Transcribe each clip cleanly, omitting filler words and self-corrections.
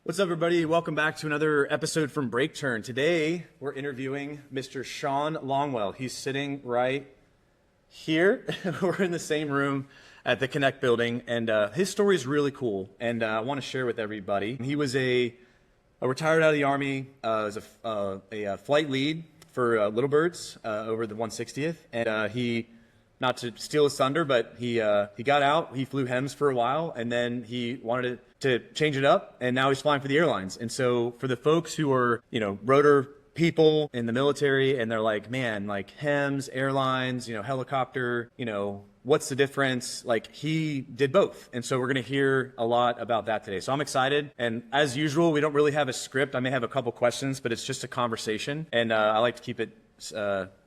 What's up, everybody? Welcome back to another episode from Break Turn. Today, we're interviewing Mr. Shawn Longwell. He's sitting right here. We're in the same room at the Connect building, and his story is really cool, and I want to share with everybody. He was a retired out of the Army, as a flight lead for Little Birds over the 160th, and he, not to steal his thunder, but he got out, he flew HEMS for a while, and then he wanted to change it up, and now he's flying for the airlines. And so for the folks who are, rotor people in the military, and they're like, man, like HEMS, airlines, helicopter, what's the difference? Like, he did both. And so we're going to hear a lot about that today. So I'm excited. And as usual, we don't really have a script. I may have a couple questions, but it's just a conversation. And I like to keep it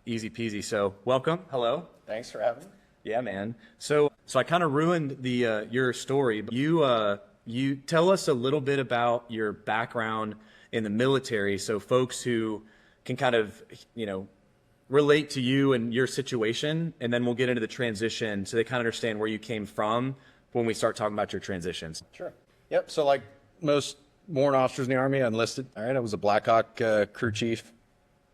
easy peasy. So welcome. Hello. Thanks for having me. Yeah, man. So I kind of ruined the your story. But you tell us a little bit about your background in the military, so folks who can kind of, relate to you and your situation, and then we'll get into the transition so they kind of understand where you came from when we start talking about your transitions. Sure. Yep. So like most warrant officers in the Army, I enlisted. All right. I was a Blackhawk crew chief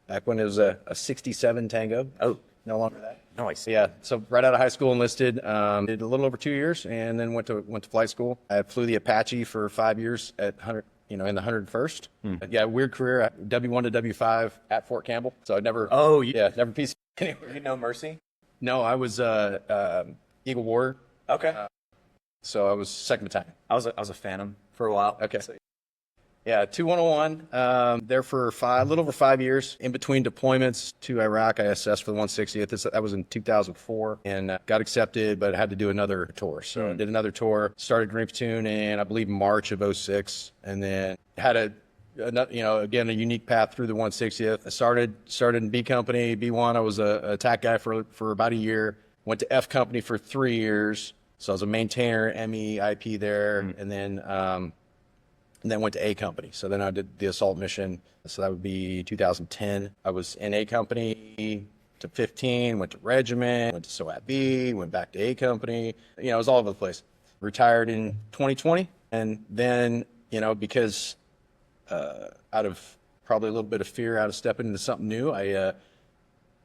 back when it was a 67 Tango. Oh, no longer that. Nice. Yeah. So right out of high school, enlisted, did a little over 2 years, and then went to flight school. I flew the Apache for 5 years at 100, in the 101st. Yeah, weird career. W1 to W5 at Fort Campbell. So I never. Oh, never piece anywhere. You know Mercy? No, I was Eagle Warrior. Okay. So I was second battalion. I was a Phantom for a while. Okay. So, yeah, 2101. There for a little over 5 years. In between deployments to Iraq, I assessed for the 160th. That was in 2004, and got accepted, but had to do another tour. So I did another tour. Started Green Platoon in, I believe, March of 06, and then had again, a unique path through the 160th. I started in B Company, B1. I was a attack guy for about a year. Went to F Company for 3 years. So I was a maintainer, ME, IP there, and then went to A Company. So then I did the assault mission. So that would be 2010. I was in A Company to 15, went to regiment, went to SOAR B, went back to A Company. It was all over the place. Retired in 2020. And then, because out of probably a little bit of fear out of stepping into something new, I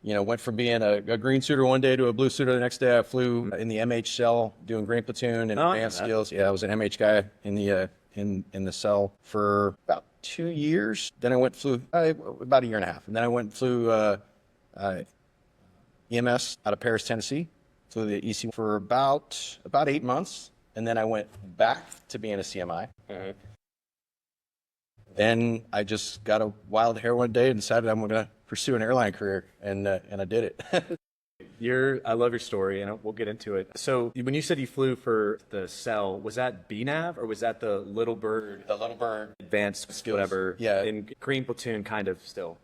went from being a green suitor one day to a blue suitor the next day. I flew in the MH cell doing Green Platoon and advanced skills. Yeah, I was an MH guy in the in the cell for about 2 years. Then I flew about a year and a half. And then I went and flew EMS out of Paris, Tennessee. Flew the EC for about 8 months. And then I went back to being a CMI. Then I just got a wild hair one day and decided I'm going to pursue an airline career. And I did it. I love your story, and we'll get into it. So when you said you flew for the cell, was that BNAV or was that the Little Bird? The Little Bird Advanced skills. Whatever. Yeah. In Green Platoon, kind of still.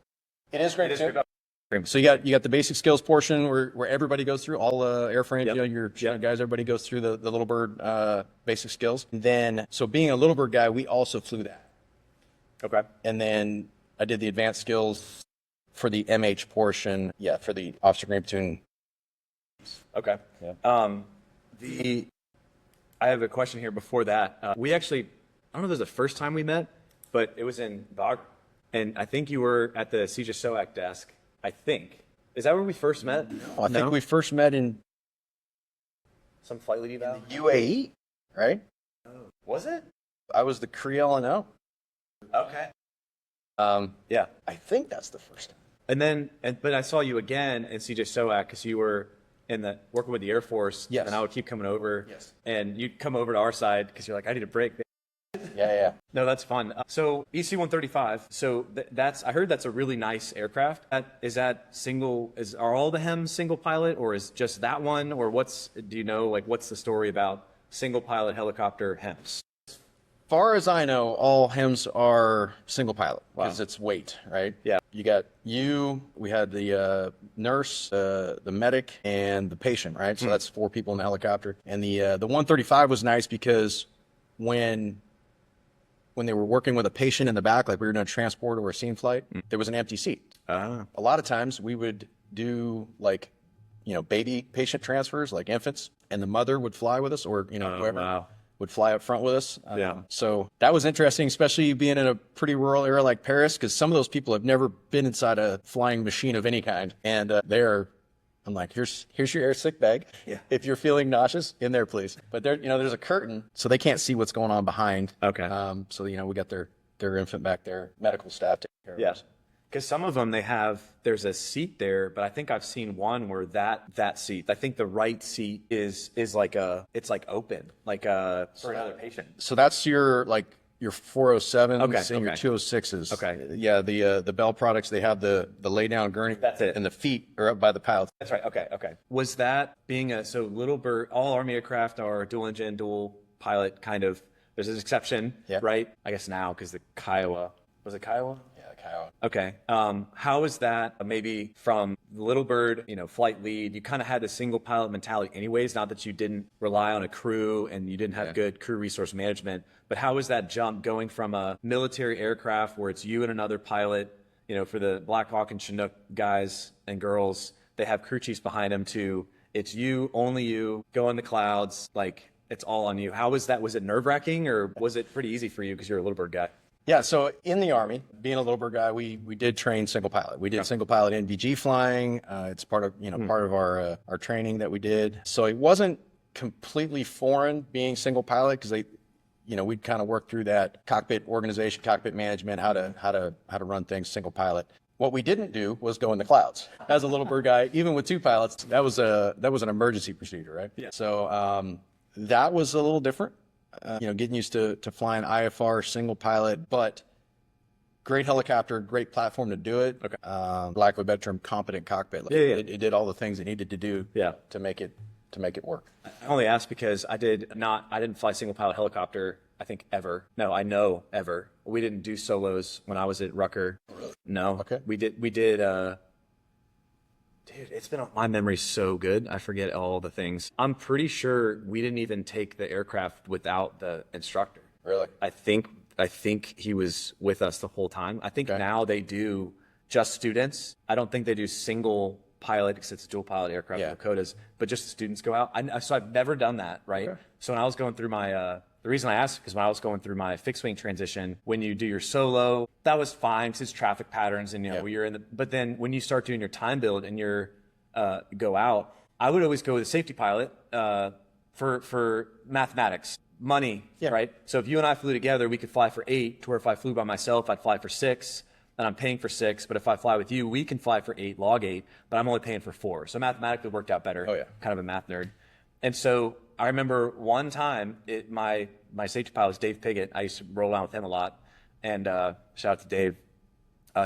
It is Green Platoon. So you got the basic skills portion where everybody goes through all airframes. Yep. Your guys, everybody goes through the Little Bird basic skills. And then, so being a Little Bird guy, we also flew that. Okay. And then I did the advanced skills for the MH portion. Yeah, for the Officer Green Platoon. Okay. Yeah. I have a question here before that. We actually, I don't know if it was the first time we met, but it was in Bog, and I think you were at the CJ SOAC desk. I think. Is that where we first met? No, I think we first met in some flight lead eval? UAE, right? Oh. Was it? I was the Creole and O. Okay. Yeah, I think that's the first time. And then, but I saw you again in CJ SOAC because you were working with the Air Force. Yes. And I would keep coming over. Yes. And you'd come over to our side because you're like, I need a break. Yeah. No, that's fun. So EC-135. So I heard that's a really nice aircraft. Is that single? Are all the HEMS single pilot, or is just that one, or what's the story about single pilot helicopter HEMS? Far as I know, all HEMS are single pilot because it's weight, right? Yeah. We had the nurse, the medic, and the patient, right? So that's 4 people in the helicopter. And the 135 was nice because when they were working with a patient in the back, like we were doing a transport or a scene flight, there was an empty seat. A lot of times we would do baby patient transfers, like infants, and the mother would fly with us, or whoever. Wow. would fly up front with us. Yeah. So that was interesting, especially being in a pretty rural area like Paris, because some of those people have never been inside a flying machine of any kind. And I'm like, here's your air sick bag. Yeah. If you're feeling nauseous, in there, please. But there's a curtain, so they can't see what's going on behind. Okay. So, we got their infant back there, medical staff taking care of Yeah. us. Because some of them, there's a seat there, but I think I've seen one where that seat, I think the right seat is like it's like open, like for another patient. So that's your 407s Okay, and your okay. 206s. Okay. Yeah, the Bell products, they have the lay down gurney. That's it. And the feet are up by the pilots. That's right. Okay. Was that being so Little Bird, all Army aircraft are dual engine, dual pilot kind of, there's an exception, Yeah. right? I guess now because the Kiowa, was it Kiowa? Yeah, the Kiowa. Okay. How is that maybe from Little Bird, flight lead, you kind of had the single pilot mentality anyways, not that you didn't rely on a crew and you didn't have good crew resource management, but how is that jump going from a military aircraft where it's you and another pilot, for the Blackhawk and Chinook guys and girls, they have crew chiefs behind them to it's you, only you, go in the clouds, like it's all on you. How was that? Was it nerve wracking or was it pretty easy for you because you're a Little Bird guy? Yeah, so in the Army, being a Little Bird guy, we did train single pilot. We did single pilot NVG flying. It's part of part of our training that we did. So it wasn't completely foreign being single pilot because we'd kind of work through that cockpit organization, cockpit management, how to run things single pilot. What we didn't do was go in the clouds. As a Little Bird guy, even with two pilots, that was an emergency procedure, right? Yeah. So that was a little different. Getting used to flying IFR single pilot, but great helicopter, great platform to do it. Okay. Lack of a better term, competent cockpit. Yeah. It did all the things it needed to do. Yeah. To make it work. I only asked because I didn't fly single pilot helicopter, I think ever. No, I know ever. We didn't do solos when I was at Rucker. Really? No. Okay. We did, dude, it's been, my memory's so good. I forget all the things. I'm pretty sure we didn't even take the aircraft without the instructor. Really? I think he was with us the whole time. I think now they do just students. I don't think they do single pilot because it's a dual pilot aircraft, Dakotas, but just the students go out. So I've never done that, right? Okay. So when I was going through my, the reason I asked because when I was going through my fixed wing transition, when you do your solo, that was fine because it's traffic patterns and you're in the. But then when you start doing your time build and you're go out, I would always go with a safety pilot for mathematics, money, right? So if you and I flew together, we could fly for 8. To where if I flew by myself, I'd fly for 6. And I'm paying for 6, but if I fly with you, we can fly for 8, log 8, but I'm only paying for 4. So mathematically it worked out better. Oh, yeah. Kind of a math nerd. And so I remember one time, my safety pilot was Dave Piggott. I used to roll around with him a lot. And shout out to Dave.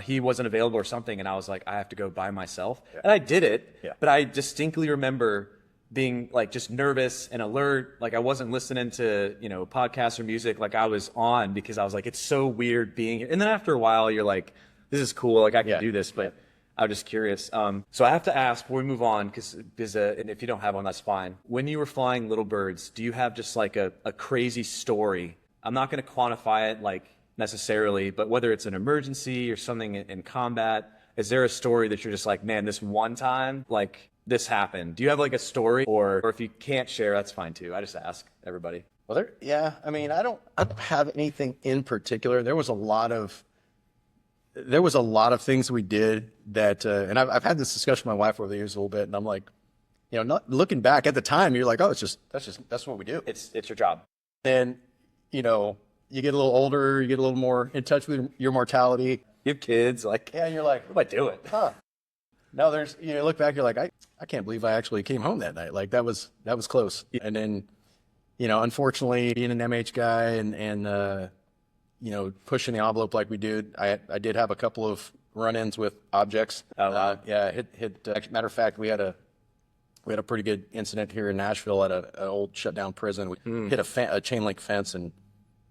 He wasn't available or something, and I was like, I have to go by myself. Yeah. And I did it, but I distinctly remember being like just nervous and alert. Like I wasn't listening to, podcasts or music. Like I was on because I was like, it's so weird being here. And then after a while, you're like, this is cool. Like I can do this, but I'm just curious. So I have to ask before we move on, because and if you don't have one, that's fine. When you were flying Little Birds, do you have just like a crazy story? I'm not going to quantify it like necessarily, but whether it's an emergency or something in combat, is there a story that you're just like, man, this one time, like this happened? Do you have like a story, or if you can't share, that's fine too. I just ask everybody. Well, I don't have anything in particular. There was a lot of things we did that, and I've had this discussion with my wife over the years a little bit, and I'm like, not looking back at the time, you're like, oh, that's what we do. It's your job. And you get a little older, you get a little more in touch with your mortality. You have kids, like, and you're like, what am I doing? No, you look back, you're like, I can't believe I actually came home that night. Like that was close. And then, unfortunately, being an MH guy and pushing the envelope like we did, I did have a couple of run-ins with objects. Matter of fact, we had a pretty good incident here in Nashville at an old shutdown prison. We hit a chain link fence, and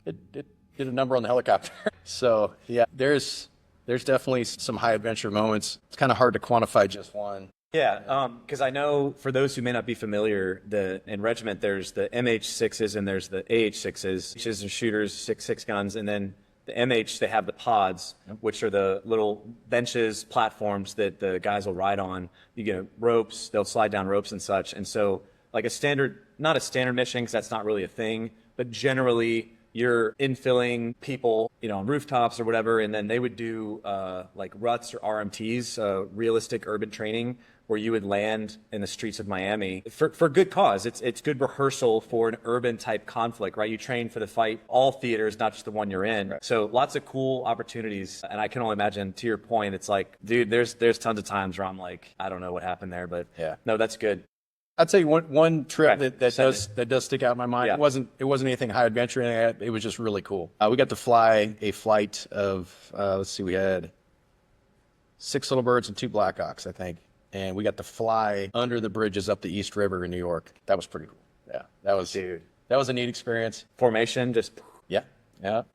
it did a number on the helicopter. So yeah, there's definitely some high adventure moments. It's kind of hard to quantify just one. Yeah, because I know for those who may not be familiar, in regiment there's the MH6s and there's the AH6s, which is the shooters, six guns, and then the MH, they have the pods, which are the little benches, platforms that the guys will ride on. You get ropes, they'll slide down ropes and such. And so like not a standard mission, because that's not really a thing, but generally you're infilling people, on rooftops or whatever, and then they would do like RUTs or RMTs, realistic urban training, where you would land in the streets of Miami for good cause. It's good rehearsal for an urban type conflict, right? You train for the fight, all theaters, not just the one you're in. Right. So lots of cool opportunities. And I can only imagine, to your point, it's like, dude, there's tons of times where I'm like, I don't know what happened there, but yeah, no, that's good. I'd say one trip that does stick out in my mind. Yeah. It wasn't anything high adventure. It was just really cool. We got to fly a flight of we had 6 Little Birds and 2 Blackhawks, I think, and we got to fly under the bridges up the East River in New York. That was pretty cool. Yeah, that was a neat experience. Formation, just yeah.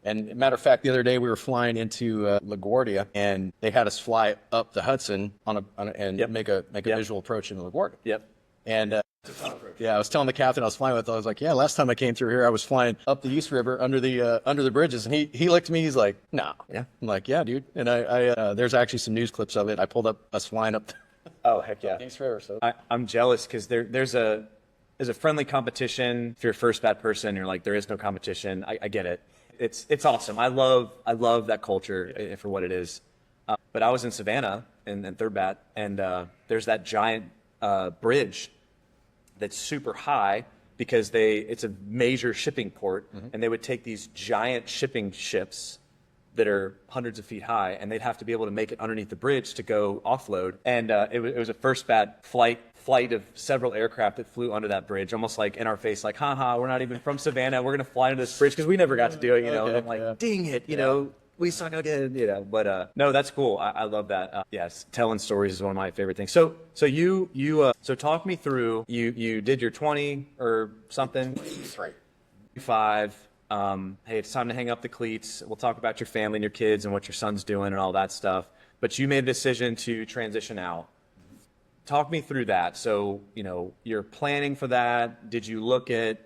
And matter of fact, the other day we were flying into LaGuardia, and they had us fly up the Hudson make a visual approach into LaGuardia. Yep. And I was telling the captain I was flying with, I was like, yeah, last time I came through here, I was flying up the East River under the bridges. And he looked at me, he's like, no. Yeah. I'm like, yeah, dude. And I there's actually some news clips of it. I pulled up us flying up. Oh, heck yeah. East River. So I'm jealous because there's a friendly competition. If you're a first bat person, you're like, there is no competition. I get it. It's awesome. I love that culture for what it is. But I was in Savannah in third bat, and there's that giant bridge that's super high because it's a major shipping port, and they would take these giant shipping ships that are hundreds of feet high, and they'd have to be able to make it underneath the bridge to go offload. And it was a first bat flight of several aircraft that flew under that bridge, almost like in our face, like, haha, we're not even from Savannah, we're gonna fly into this bridge because we never got to do it, Okay, and I'm like, dang it, you know, we suck again, but no, that's cool. I love that. Yes, telling stories is one of my favorite things. So talk me through, you did your 20 or something? 25. Hey, it's time to hang up the cleats. We'll talk about your family and your kids and what your son's doing and all that stuff. But you made a decision to transition out. Talk me through that. So, you're planning for that. Did you look at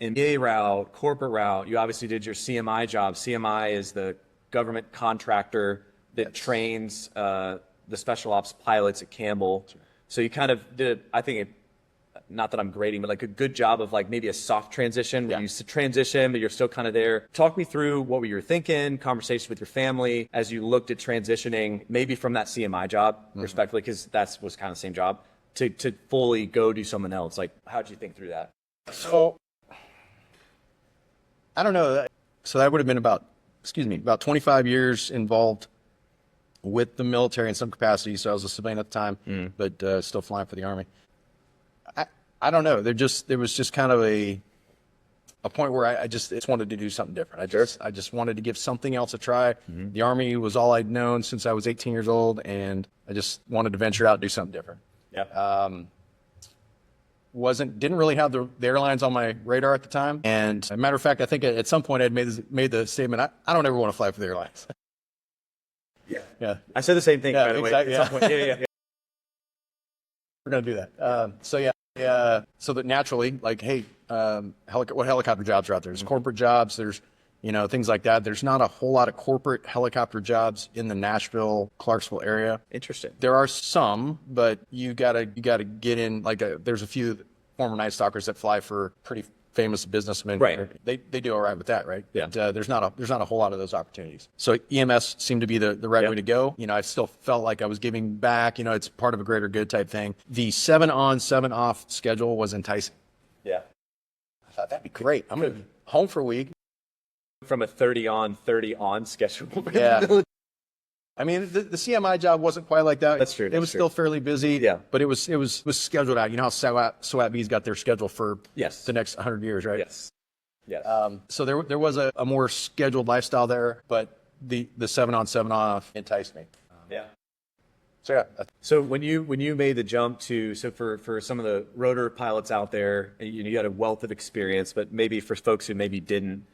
MBA route, corporate route? You obviously did your CMI job. CMI is the government contractor that trains the special ops pilots at Campbell. Right. So you kind of did, I think, not that I'm grading, but like a good job of like maybe a soft transition where you transition, but you're still kind of there. Talk me through what you were thinking, conversations with your family as you looked at transitioning, maybe from that CMI job, respectfully, because that was kind of the same job, to fully go do something else. Like, how'd you think through that? So, I don't know. So that would have been about 25 years involved with the military in some capacity. So I was a civilian at the time, but still flying for the Army. I don't know. There was just kind of a point where I just wanted to do something different. I just wanted to give something else a try. The Army was all I'd known since I was 18 years old, and I just wanted to venture out and do something different. Yeah. Didn't really have the airlines on my radar at the time. And as a matter of fact, I think at some point I'd made the statement, I don't ever want to fly for the airlines. Yeah. I said the same thing, by the way. At some point. Yeah. We're going to do that. So that naturally, like, hey, what helicopter jobs are out there? There's corporate jobs. There's, things like that. There's not a whole lot of corporate helicopter jobs in the Nashville, Clarksville area. Interesting. There are some, but you gotta get in. Like, there's a few former Night Stalkers that fly for pretty famous businessmen. Right. They do all right with that, right? Yeah. But, there's not a whole lot of those opportunities. So EMS seemed to be the right way to go. I still felt like I was giving back. It's part of a greater good type thing. The 7 on, 7 off schedule was enticing. Yeah. I thought that'd be great. I'm gonna be home for a week. From a 30 on schedule. Yeah. I mean, the CMI job wasn't quite like that. That's true. It was still fairly busy. Yeah. But it was scheduled out. You know how SOAT-B's got their schedule for the next 100 years, right? Yes. So there was a more scheduled lifestyle there, but the 7 on, 7 off enticed me. So when you made the jump for some of the rotor pilots out there, you had a wealth of experience, but maybe for folks who maybe didn't,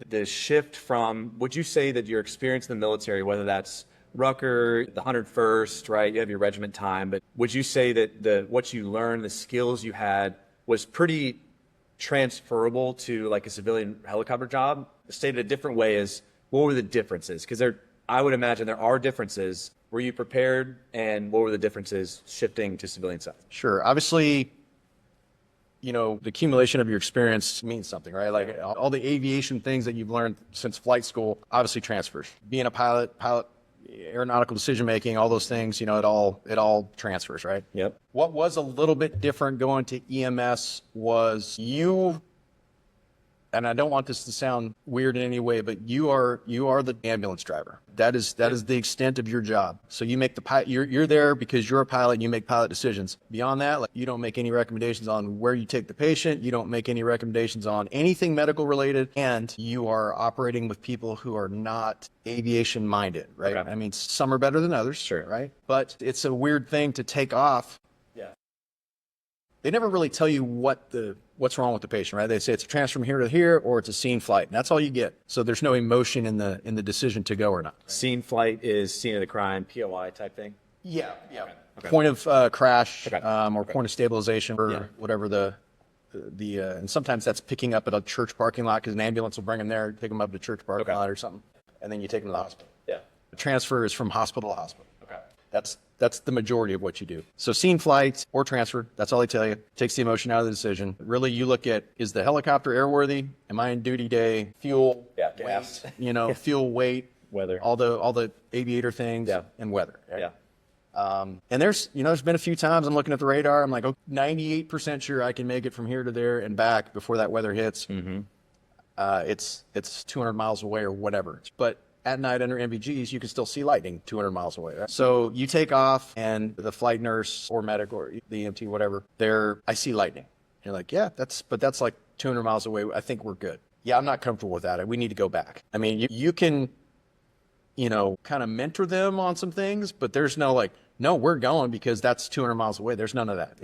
the shift from, would you say that your experience in the military, whether that's Rucker, the 101st, right? You have your regiment time, but would you say that what you learned, the skills you had, was pretty transferable to like a civilian helicopter job? Stated a different way is, what were the differences? Because I would imagine there are differences. Were you prepared, and what were the differences shifting to civilian side? Sure. Obviously, you know, the accumulation of your experience means something, right? Like all the aviation things that you've learned since flight school obviously transfers. Being a pilot, aeronautical decision making, all those things, you know, it all transfers, right? Yep. What was a little bit different going to EMS was you, and I don't want this to sound weird in any way, but you are the ambulance driver. That is the extent of your job. So you make the pilot. You're there because you're a pilot and you make pilot decisions. Beyond that, like, you don't make any recommendations on where you take the patient. You don't make any recommendations on anything medical related, and you are operating with people who are not aviation minded, right? Okay. I mean, some are better than others, Sure. right? But it's a weird thing to take off. They never really tell you what's wrong with the patient, right? They say it's a transfer from here to here, or it's a scene flight, and that's all you get. So there's no emotion in the decision to go or not. Scene flight is scene of the crime, POI type thing. Yeah. Okay. Point of crash, Okay. or point of stabilization, or whatever the and sometimes that's picking up at a church parking lot because an ambulance will bring them there, pick them up at a church parking lot or something, and then you take them to the hospital. Yeah. The transfer is from hospital to hospital. Okay. That's the majority of what you do. So scene flight or transfer, that's all they tell you. Takes the emotion out of the decision. Really, you look at, is the helicopter airworthy? Am I in duty day? Fuel, gas. weight, you know, fuel, weight, Weather. all the aviator things, Yeah. and weather. Right? Yeah. And there's been a few times I'm looking at the radar. I'm like, oh, 98% sure I can make it from here to there and back before that weather hits. Mm-hmm. It's 200 miles away or whatever. But at night under MVGs, you can still see lightning 200 miles away. Right? So you take off, and the flight nurse or medic or the EMT, whatever, I see lightning. You're like, yeah, that's like 200 miles away. I think we're good. Yeah, I'm not comfortable with that. We need to go back. I mean, you can, you know, kind of mentor them on some things, but there's no like, no, we're going because that's 200 miles away. There's none of that.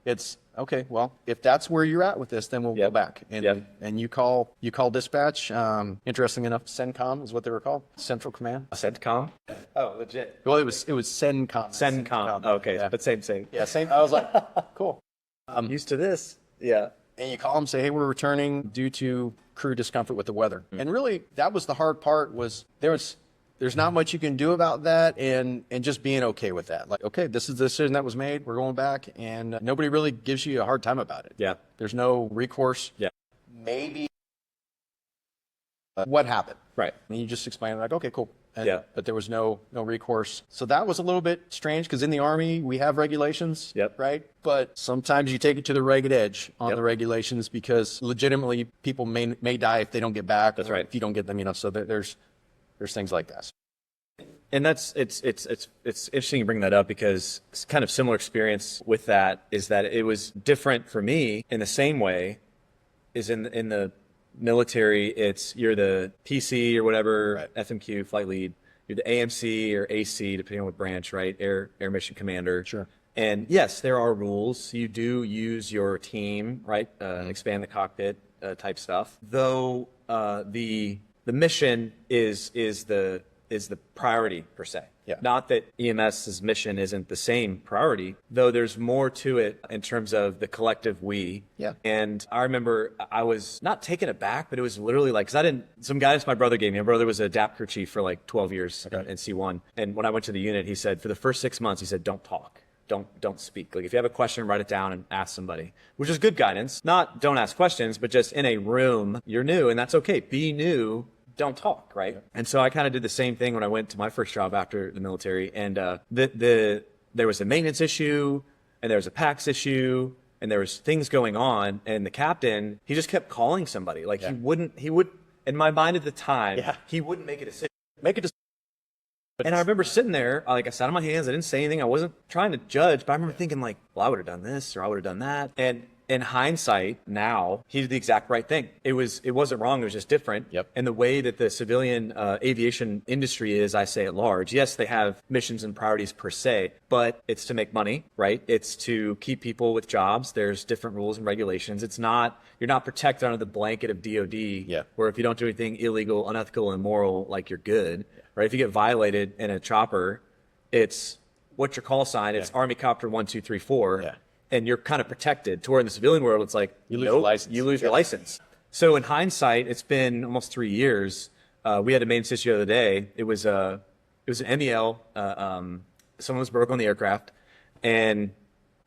It's okay. Well, if that's where you're at with this, then we'll go back. And you call dispatch. Interesting enough, CENTCOM is what they were called. Central Command. CENTCOM? Oh, legit. Well, it was CENTCOM. CENTCOM. Okay, Yeah. but same. Yeah, same. I was like, cool. I'm used to this. Yeah. And you call them, say, hey, we're returning due to crew discomfort with the weather. And really, that was the hard part. There's not much you can do about that, and just being okay with that. Like, okay, this is the decision that was made. We're going back, and nobody really gives you a hard time about it. Yeah. There's no recourse. Yeah. Maybe what happened. Right. And you just explain, like, okay, cool. But there was no recourse. So that was a little bit strange because in the Army, we have regulations. Yep. Right. But sometimes you take it to the ragged edge on the regulations because legitimately people may die if they don't get back. That's right. If you don't get them, you know, so there's things like that. And it's interesting you bring that up because it's kind of similar experience with that is that it was different for me in the same way is in the military. You're the PC or whatever, right. FMQ, flight lead. You're the AMC or AC, depending on what branch, right? Air Mission Commander. Sure. And yes, there are rules. You do use your team, right? Expand the cockpit type stuff. Though the mission is the priority per se. Yeah. Not that EMS's mission isn't the same priority, though there's more to it in terms of the collective we. Yeah. And I remember I was not taken aback, but it was literally like, because some guidance my brother gave me. My brother was a DAP crew chief for like 12 years in C1. And when I went to the unit, he said, for the first 6 months, he said, don't talk. Don't speak. Like if you have a question, write it down and ask somebody, which is good guidance. Not don't ask questions, but just in a room, you're new and that's okay. Be new. Don't talk, right? Yeah. And so I kind of did the same thing when I went to my first job after the military. And there was a maintenance issue, and there was a PAX issue, and there was things going on. And the captain, he just kept calling somebody. Like he would, in my mind at the time, he wouldn't make a decision. And I remember sitting there, like I sat on my hands, I didn't say anything. I wasn't trying to judge, but I remember thinking like, well, I would have done this or I would have done that. And in hindsight, now, he did the exact right thing. It wasn't wrong, it was just different. Yep. And the way that the civilian aviation industry is, I say at large, yes, they have missions and priorities per se, but it's to make money, right? It's to keep people with jobs. There's different rules and regulations. You're not protected under the blanket of DOD, where if you don't do anything illegal, unethical, and immoral, like you're good, right? If you get violated in a chopper, it's what's your call sign? It's Army Copter 1234. Yeah. And you're kind of protected. To where in the civilian world, it's like, you lose your license. You lose your license. So in hindsight, it's been almost 3 years. We had a maintenance issue the other day. It was an MEL. Someone was broke on the aircraft. And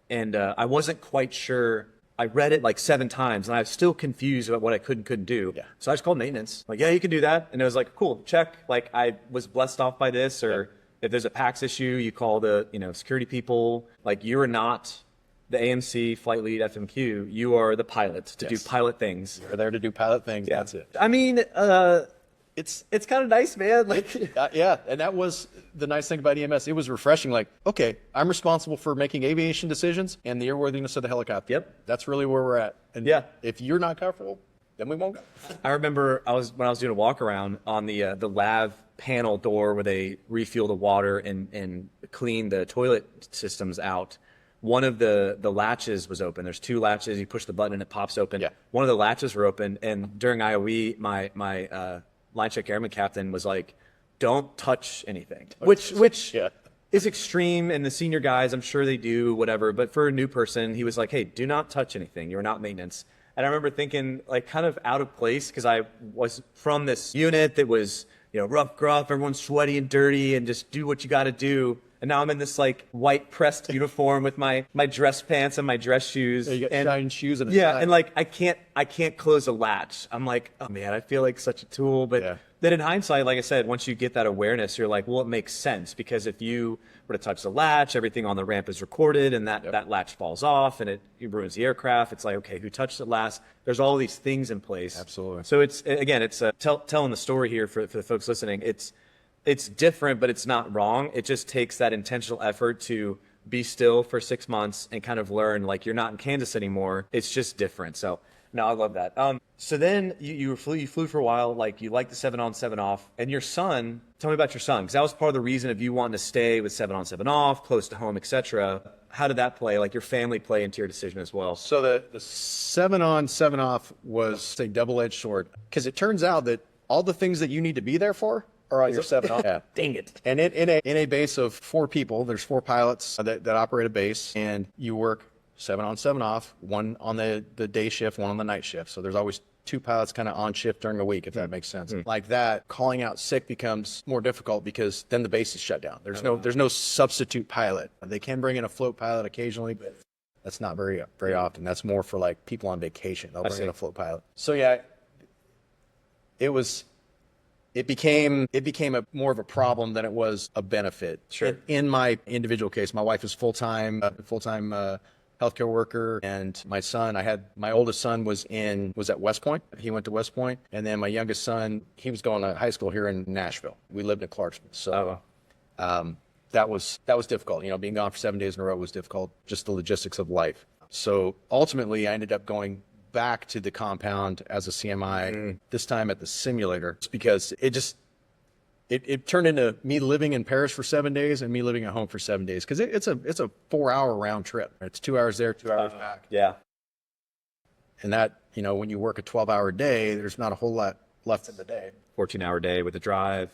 I wasn't quite sure. I read it like 7 times and I was still confused about what I could and couldn't do. Yeah. So I just called maintenance. Like, yeah, you can do that. And it was like, cool, check. Like I was blessed off by this, or if there's a PAX issue, you call the, security people. Like you are not the AMC flight lead FMQ. You are the pilot to do pilot things. You're there to do pilot things. Yeah. That's it. I mean, it's kind of nice, man. Like, yeah, and that was the nice thing about EMS. It was refreshing. Like, okay, I'm responsible for making aviation decisions and the airworthiness of the helicopter. Yep. That's really where we're at. And if you're not comfortable, then we won't go. I remember when I was doing a walk around on the LAV panel door where they refuel the water and clean the toilet systems out. One of the latches was open. There's 2 latches. You push the button and it pops open. Yeah. One of the latches were open, and during IOE, my line check airman captain was like, "Don't touch anything," which is extreme. And the senior guys, I'm sure they do whatever, but for a new person, he was like, "Hey, do not touch anything. You're not maintenance." And I remember thinking, like, kind of out of place, because I was from this unit that was, rough, gruff, everyone's sweaty and dirty, and just do what you got to do. And now I'm in this like white pressed uniform with my dress pants and my dress shoes. Yeah, you got shiny shoes and a tie. tie. And like I can't close a latch. I'm like, oh man, I feel like such a tool. But then in hindsight, like I said, once you get that awareness, you're like, well, it makes sense, because if you were to touch the latch, everything on the ramp is recorded, and that latch falls off and it ruins the aircraft. It's like, okay, who touched it last? There's all these things in place. Absolutely. So it's telling the story here for the folks listening. It's different, but it's not wrong. It just takes that intentional effort to be still for 6 months and kind of learn, like, you're not in Kansas anymore. It's just different. So no, I love that. So then you flew for a while, like you liked the 7 on 7 off, and your son, tell me about your son, because that was part of the reason of you wanting to stay with 7 on 7 off, close to home, etc. How did that play, like your family play into your decision as well? So the 7 on 7 off was a double-edged sword, because it turns out that all the things that you need to be there for are on your 7 on. Yeah. Dang it. And in a base of 4 people, there's 4 pilots that operate a base, and you work 7 on 7 off, 1 on the day shift, 1 on the night shift. So there's always 2 pilots kind of on shift during the week, if that makes sense. Like that, calling out sick becomes more difficult, because then the base is shut down. There's no substitute pilot. They can bring in a float pilot occasionally, but that's not very often. That's more for like people on vacation. They'll bring in a float pilot. So yeah, it became more of a problem than it was a benefit. Sure. In my individual case, my wife is full-time healthcare worker, and my oldest son was at West Point. He went to West Point, and then my youngest son, he was going to high school here in Nashville. We lived in Clarksville, so that was difficult. Being gone for 7 days in a row was difficult. Just the logistics of life. So ultimately, I ended up going back to the compound as a CMI, this time at the simulator, because it turned into me living in Paris for 7 days and me living at home for 7 days, because it's a 4-hour round trip. It's 2 hours there, 2 hours back. Yeah. And that, when you work a 12-hour day, there's not a whole lot left in the day. 14-hour day with the drive,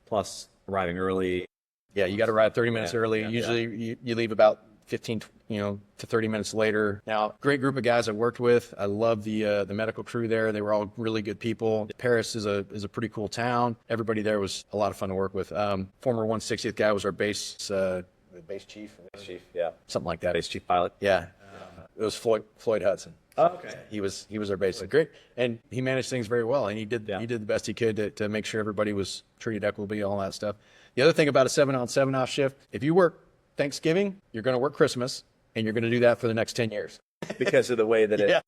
plus arriving early. Yeah, you got to arrive 30 minutes early. Usually you leave about 15 to 30 minutes later. Now, great group of guys I worked with. I love the medical crew there. They were all really good people. Paris is a pretty cool town. Everybody there was a lot of fun to work with. Former 160th guy was our base chief. Base chief, yeah. Something like that. Base chief pilot. Yeah. It was Floyd Hudson. Oh, okay. He was our base. Great. And he managed things very well, and he did the best he could to make sure everybody was treated equitably, all that stuff. The other thing about a 7 on 7 off shift, if you work Thanksgiving, you're going to work Christmas, and you're going to do that for the next 10 years. Because of the way that it... Yeah.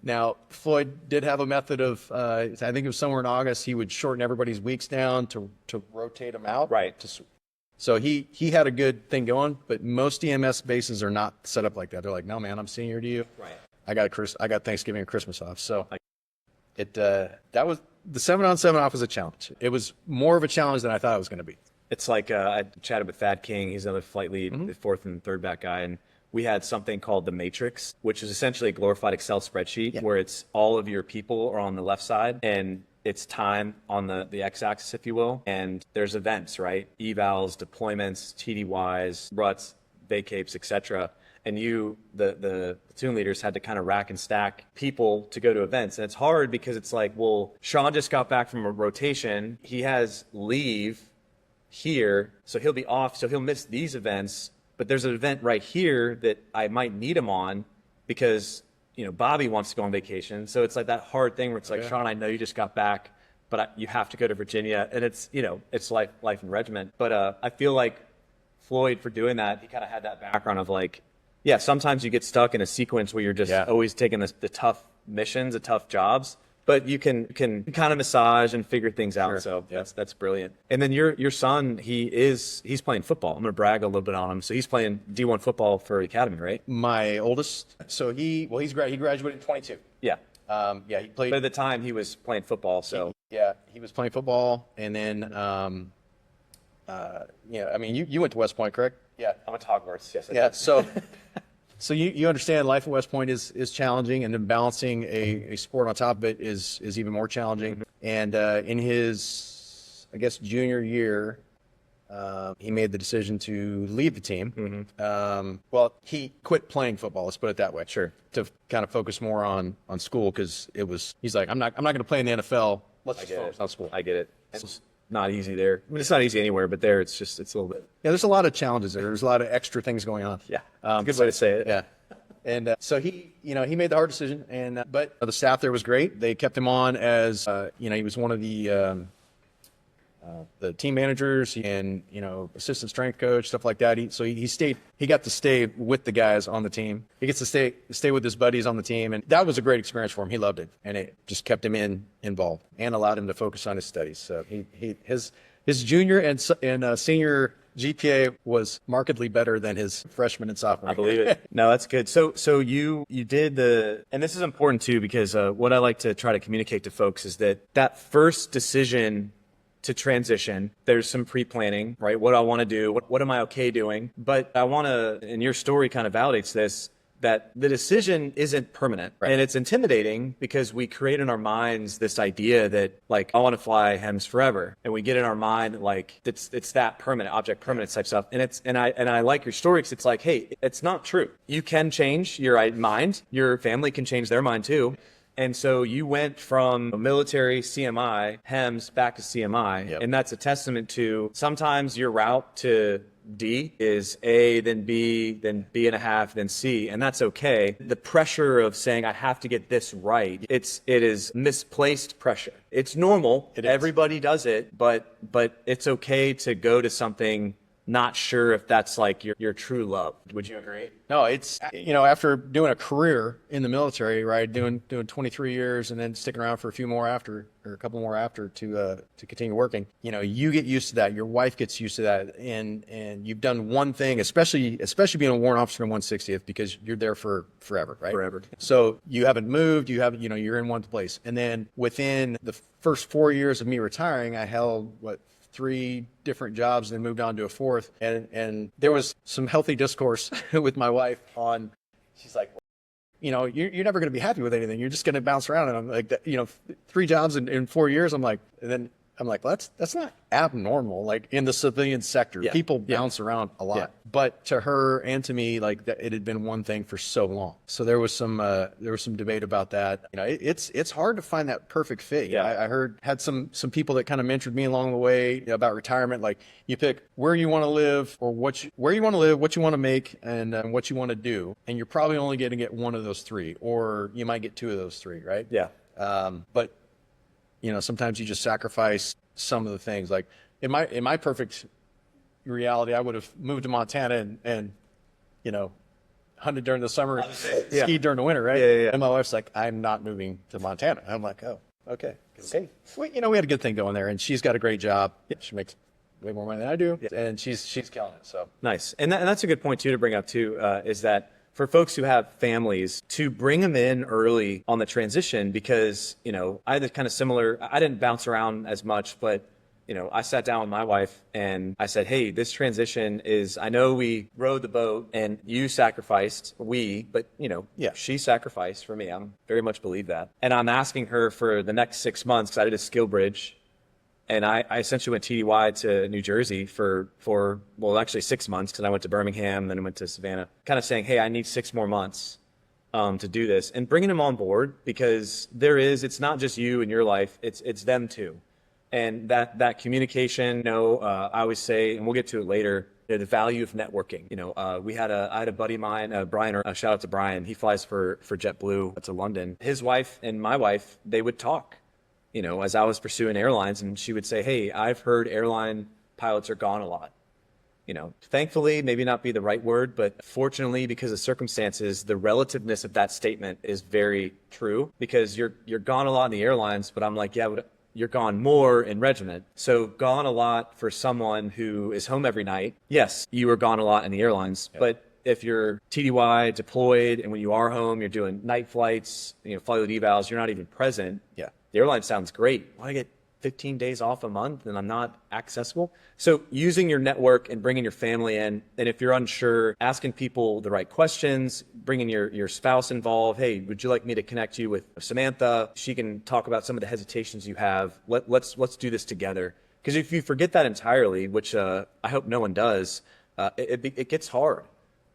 Now, Floyd did have a method of, I think it was somewhere in August, he would shorten everybody's weeks down to rotate them out. Right. So he had a good thing going, but most EMS bases are not set up like that. They're like, no, man, I'm senior to you. Right. I got Thanksgiving and Christmas off. So that was, the 7 on 7 off was a challenge. It was more of a challenge than I thought it was going to be. It's like I chatted with Thad King. He's another flight lead, the 4th and 3rd back guy, and we had something called the Matrix, which is essentially a glorified Excel spreadsheet where it's all of your people are on the left side and it's time on the x-axis, if you will, and there's events, right? Evals, deployments, TDYs, ruts, vacapes, etc. And the platoon leaders had to kind of rack and stack people to go to events. And it's hard because it's like, well, Shawn just got back from a rotation. He has leave here, so he'll be off, so he'll miss these events, but there's an event right here that I might need him on because Bobby wants to go on vacation. So it's like that hard thing where it's like, Shawn, I know you just got back, but you have to go to Virginia, and it's it's life and regiment. But I feel like Floyd, for doing that, he kind of had that background of like, yeah, sometimes you get stuck in a sequence where you're just always taking the tough missions, the tough jobs, but you can kind of massage and figure things out. So that's brilliant. And then your son, he's playing football. I'm going to brag a little bit on him. So he's playing D1 football for the academy, right? My oldest. So he graduated in 22. Yeah. He played. But at the time he was playing football. So he was playing football, and then I mean, you went to West Point, correct? Yeah, I'm a Hogwarts. Yes. Yeah. So you understand life at West Point is challenging, and then balancing a sport on top of it is even more challenging. And in his, I guess, junior year, he made the decision to leave the team. Well, he quit playing football. Let's put it that way. Sure. To kind of focus more on school, because he's like, I'm not going to play in the NFL. Let's just focus on school. I get it. It's not easy there. I mean, it's not easy anywhere, but there it's a little bit. Yeah, there's a lot of challenges there. There's a lot of extra things going on. Yeah, good way to say it. Yeah. And so he made the hard decision, and but the staff there was great. They kept him on as he was one of the team managers and assistant strength coach, stuff like that. He got to stay with the guys on the team. He gets to stay with his buddies on the team, and that was a great experience for him. He loved it, and it just kept him involved and allowed him to focus on his studies. So his junior and senior GPA was markedly better than his freshman and sophomore. I believe it. No, that's good. So you did and this is important too, because what I like to try to communicate to folks is that first decision to transition, there's some pre-planning, right? What I want to do, what am I okay doing? But I want to, and your story kind of validates this, that the decision isn't permanent. Right. And it's intimidating because we create in our minds this idea that like, I want to fly HEMS forever. And we get in our mind like it's that permanent, object permanence type stuff. And I like your story because it's like, hey, it's not true. You can change your mind. Your family can change their mind too. And so you went from military CMI, HEMS, back to CMI. And that's a testament to sometimes your route to D is A, then B and a half, then C, and that's okay. The pressure of saying I have to get this right, it is misplaced pressure. It's normal. Everybody does it, but it's okay to go to something not sure if that's like your true love. Would you agree? No, it's, after doing a career in the military, right, doing 23 years and then sticking around for a few more after, or a couple more after to continue working, you get used to that. Your wife gets used to that. And you've done one thing, especially being a warrant officer in 160th, because you're there for forever, right? Forever. So you haven't moved, you're in one place. And then within the first 4 years of me retiring, I held 3 different jobs, then moved on to a 4th. And there was some healthy discourse with my wife on, she's like, you're never going to be happy with anything. You're just going to bounce around. And I'm like, 3 jobs in 4 years. I'm like, well, that's not abnormal. Like in the civilian sector, people bounce around a lot. But to her and to me, like it had been one thing for so long. So there was some debate about that. It's hard to find that perfect fit. Yeah. I had some people that kind of mentored me along the way about retirement. Like you pick where you want to live, or what you want to make, and what you want to do. And you're probably only going to get one of those 3, or you might get 2 of those 3, right? Yeah. But sometimes you just sacrifice some of the things. Like in my perfect reality, I would have moved to Montana and hunted during the summer, skied during the winter, right? Yeah. And my wife's like, I'm not moving to Montana. I'm like, oh, okay. Hey, we had a good thing going there, and she's got a great job. She makes way more money than I do, and she's killing it. So nice. And that's a good point too to bring up too, is that for folks who have families, to bring them in early on the transition, because, I had kind of similar, I didn't bounce around as much, but, I sat down with my wife and I said, hey, this transition is, I know we rowed the boat and you sacrificed, but she sacrificed for me. I very much believe that. And I'm asking her for the next 6 months, because I did a skill bridge. And I essentially went TDY to New Jersey for actually 6 months, because I went to Birmingham, then I went to Savannah, kind of saying, hey, I need 6 more months to do this, and bringing them on board, because it's not just you and your life, it's them too. And that communication, I always say, and we'll get to it later, the value of networking. I had a buddy of mine, Brian, or shout out to Brian. He flies for JetBlue to London. His wife and my wife, they would talk, as I was pursuing airlines, and she would say, hey, I've heard airline pilots are gone a lot. Thankfully, maybe not be the right word, but fortunately, because of circumstances, the relativeness of that statement is very true, because you're gone a lot in the airlines, but I'm like, yeah, but you're gone more in regiment. So gone a lot for someone who is home every night. Yes, you were gone a lot in the airlines, but if you're TDY deployed and when you are home, you're doing night flights, flight load evals, you're not even present. Yeah, the airline sounds great. Why I get 15 days off a month and I'm not accessible? So using your network and bringing your family in, and if you're unsure, asking people the right questions, bringing your spouse involved. Hey, would you like me to connect you with Samantha? She can talk about some of the hesitations you have. Let's do this together. Because if you forget that entirely, which I hope no one does, it gets hard.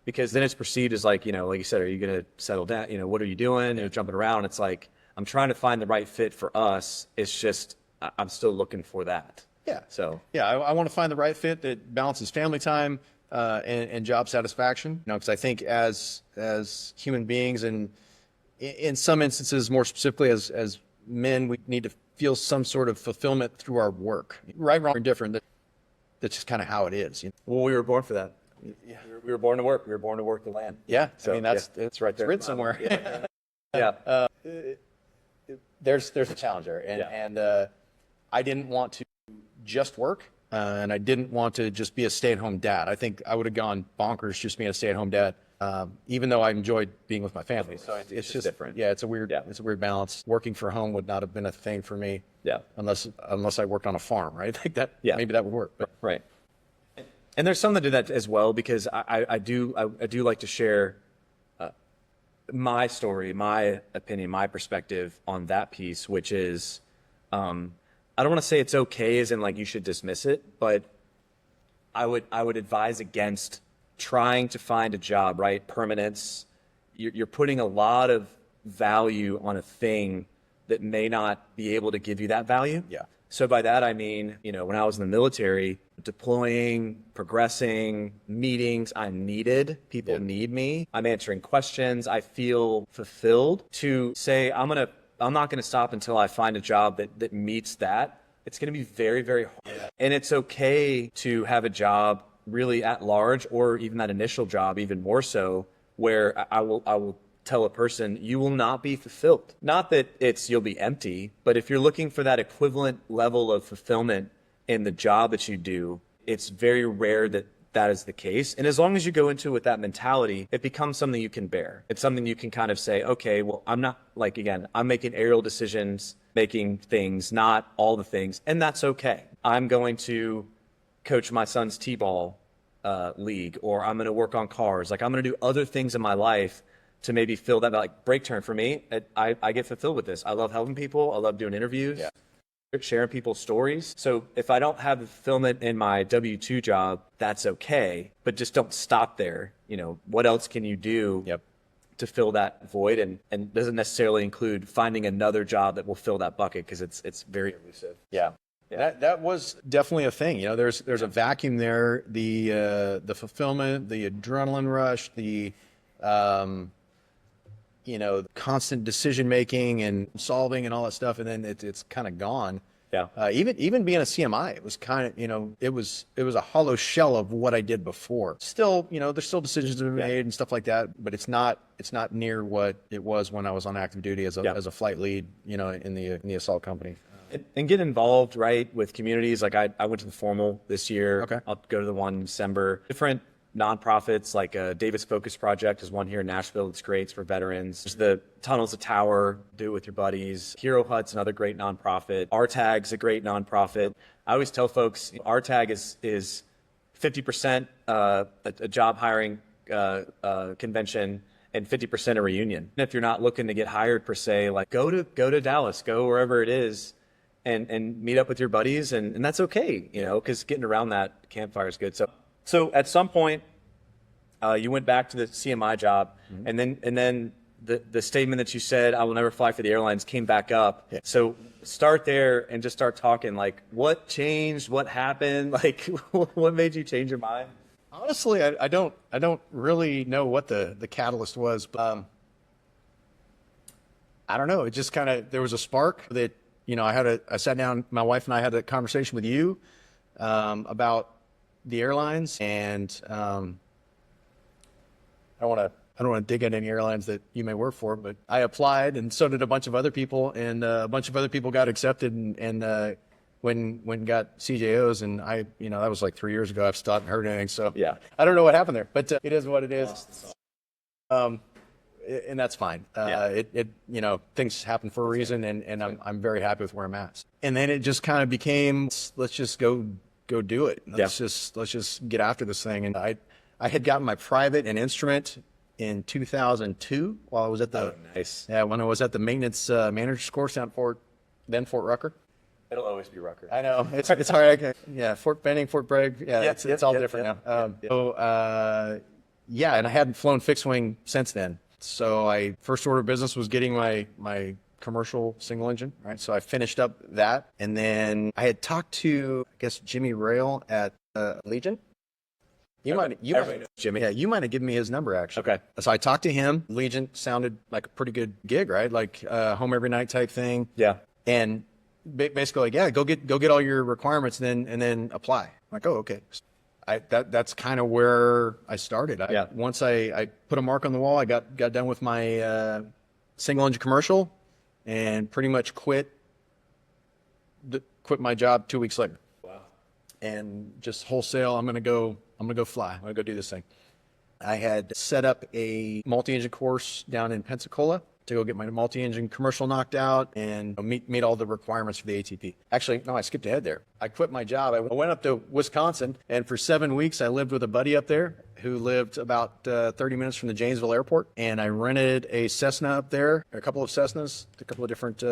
Because then it's perceived as like you said, are you going to settle down? What are you doing? You're jumping around. It's like, I'm trying to find the right fit for us. It's just, I'm still looking for that. Yeah. So I want to find the right fit that balances family time and job satisfaction. Because I think as human beings, and in some instances, more specifically as men, we need to feel some sort of fulfillment through our work. Right, wrong, or different. That's just kind of how it is. Well, we were born for that. Yeah. We were born to work. We were born to work the land. Yeah. So, it's right there. It's written somewhere. Yeah. There's a challenge there, and I didn't want to just work, and I didn't want to just be a stay-at-home dad. I think I would have gone bonkers just being a stay-at-home dad, even though I enjoyed being with my family. So it's just different. Yeah, it's a weird balance. Working for home would not have been a thing for me. Yeah, unless I worked on a farm, right? I think that maybe that would work. But. Right. And there's some that do that as well, because I do like to share my story, my opinion, my perspective on that piece, which is, I don't want to say it's okay as in like you should dismiss it, but I would advise against trying to find a job, right? Permanence. You're putting a lot of value on a thing that may not be able to give you that value. Yeah. So by that, I mean, when I was in the military, deploying, progressing, meetings, I'm needed. People need me. I'm answering questions. I feel fulfilled. To say, I'm not going to stop until I find a job that meets that. It's going to be very, very hard. Yeah. And it's okay to have a job really at large, or even that initial job, even more so, where I will tell a person, you will not be fulfilled. Not that you'll be empty, but if you're looking for that equivalent level of fulfillment in the job that you do, it's very rare that is the case. And as long as you go into it with that mentality, it becomes something you can bear. It's something you can kind of say, okay, well, I'm not, like, again, I'm making aerial decisions, making things, not all the things, and that's okay. I'm going to coach my son's t-ball league, or I'm going to work on cars. Like, I'm going to do other things in my life to maybe fill that, like, break turn for me. I get fulfilled with this. I love helping people. I love doing interviews, sharing people's stories. So if I don't have the fulfillment in my W-2 job, that's okay. But just don't stop there. What else can you do to fill that void? And doesn't necessarily include finding another job that will fill that bucket, because it's very elusive. Yeah. That was definitely a thing. There's a vacuum there. The fulfillment, the adrenaline rush, the constant decision making and solving and all that stuff, and then it's kind of gone. Yeah. Even being a CMI, it was kind of it was a hollow shell of what I did before. Still, there's still decisions to be made and stuff like that, but it's not near what it was when I was on active duty as a flight lead, in the assault company. And get involved, right, with communities. Like I went to the formal this year. Okay. I'll go to the one in December. Different nonprofits, like Davis Focus Project is one here in Nashville. It's great. It's for veterans. There's the Tunnels of Tower, do it with your buddies. Hero Hut's another great nonprofit. RTAG's a great nonprofit. I always tell folks, RTAG is 50% a job hiring convention and 50% a reunion. And if you're not looking to get hired per se, like go to Dallas, go wherever it is, and meet up with your buddies, and that's okay, because getting around that campfire is good. So at some point, you went back to the CMI job, and then the statement that you said, "I will never fly for the airlines," came back up. Yeah. So start there and just start talking. Like, what changed? What happened? Like, what made you change your mind? Honestly, I don't really know what the catalyst was, but I don't know. It just kind of, there was a spark that, I sat down, my wife and I had a conversation with you about the airlines, and I don't want to dig into any airlines that you may work for, but I applied, and so did a bunch of other people, and a bunch of other people got accepted, and when got CJOs, and that was like 3 years ago. I've still haven't heard anything, so Yeah. I don't know what happened there, but it is what it is. And that's fine. Things happen for a reason, and I'm very happy with where I'm at. And then it just kind of became, let's just go do it. Let's just get after this thing. And I had gotten my private and instrument in 2002 while I was at the when I was at the maintenance manager's course down Fort Rucker. It'll always be Rucker. I know it's hard. Fort Benning, Fort Bragg. It's all different now. And I hadn't flown fixed wing since then. So I first order of business was getting my commercial single engine, right? So I finished up that, and then I had talked to, I guess, Jimmy Rail at Legion. You might know Jimmy. Yeah, you might have given me his number, actually. Okay. So I talked to him. Legion sounded like a pretty good gig, right? Like home every night type thing. Yeah. And basically, go get all your requirements, and then apply. I'm like, oh, okay. That's kind of where I started. Once I put a mark on the wall, I got done with my single engine commercial, and pretty much quit my job 2 weeks later. Wow. And just wholesale, I'm gonna go fly. I'm gonna go do this thing. I had set up a multi-engine course down in Pensacola to go get my multi-engine commercial knocked out and meet all the requirements for the ATP. Actually, no, I skipped ahead there. I quit my job. I went up to Wisconsin, and for 7 weeks, I lived with a buddy up there who lived about 30 minutes from the Janesville airport. And I rented a Cessna up there, a couple of Cessnas, a couple of different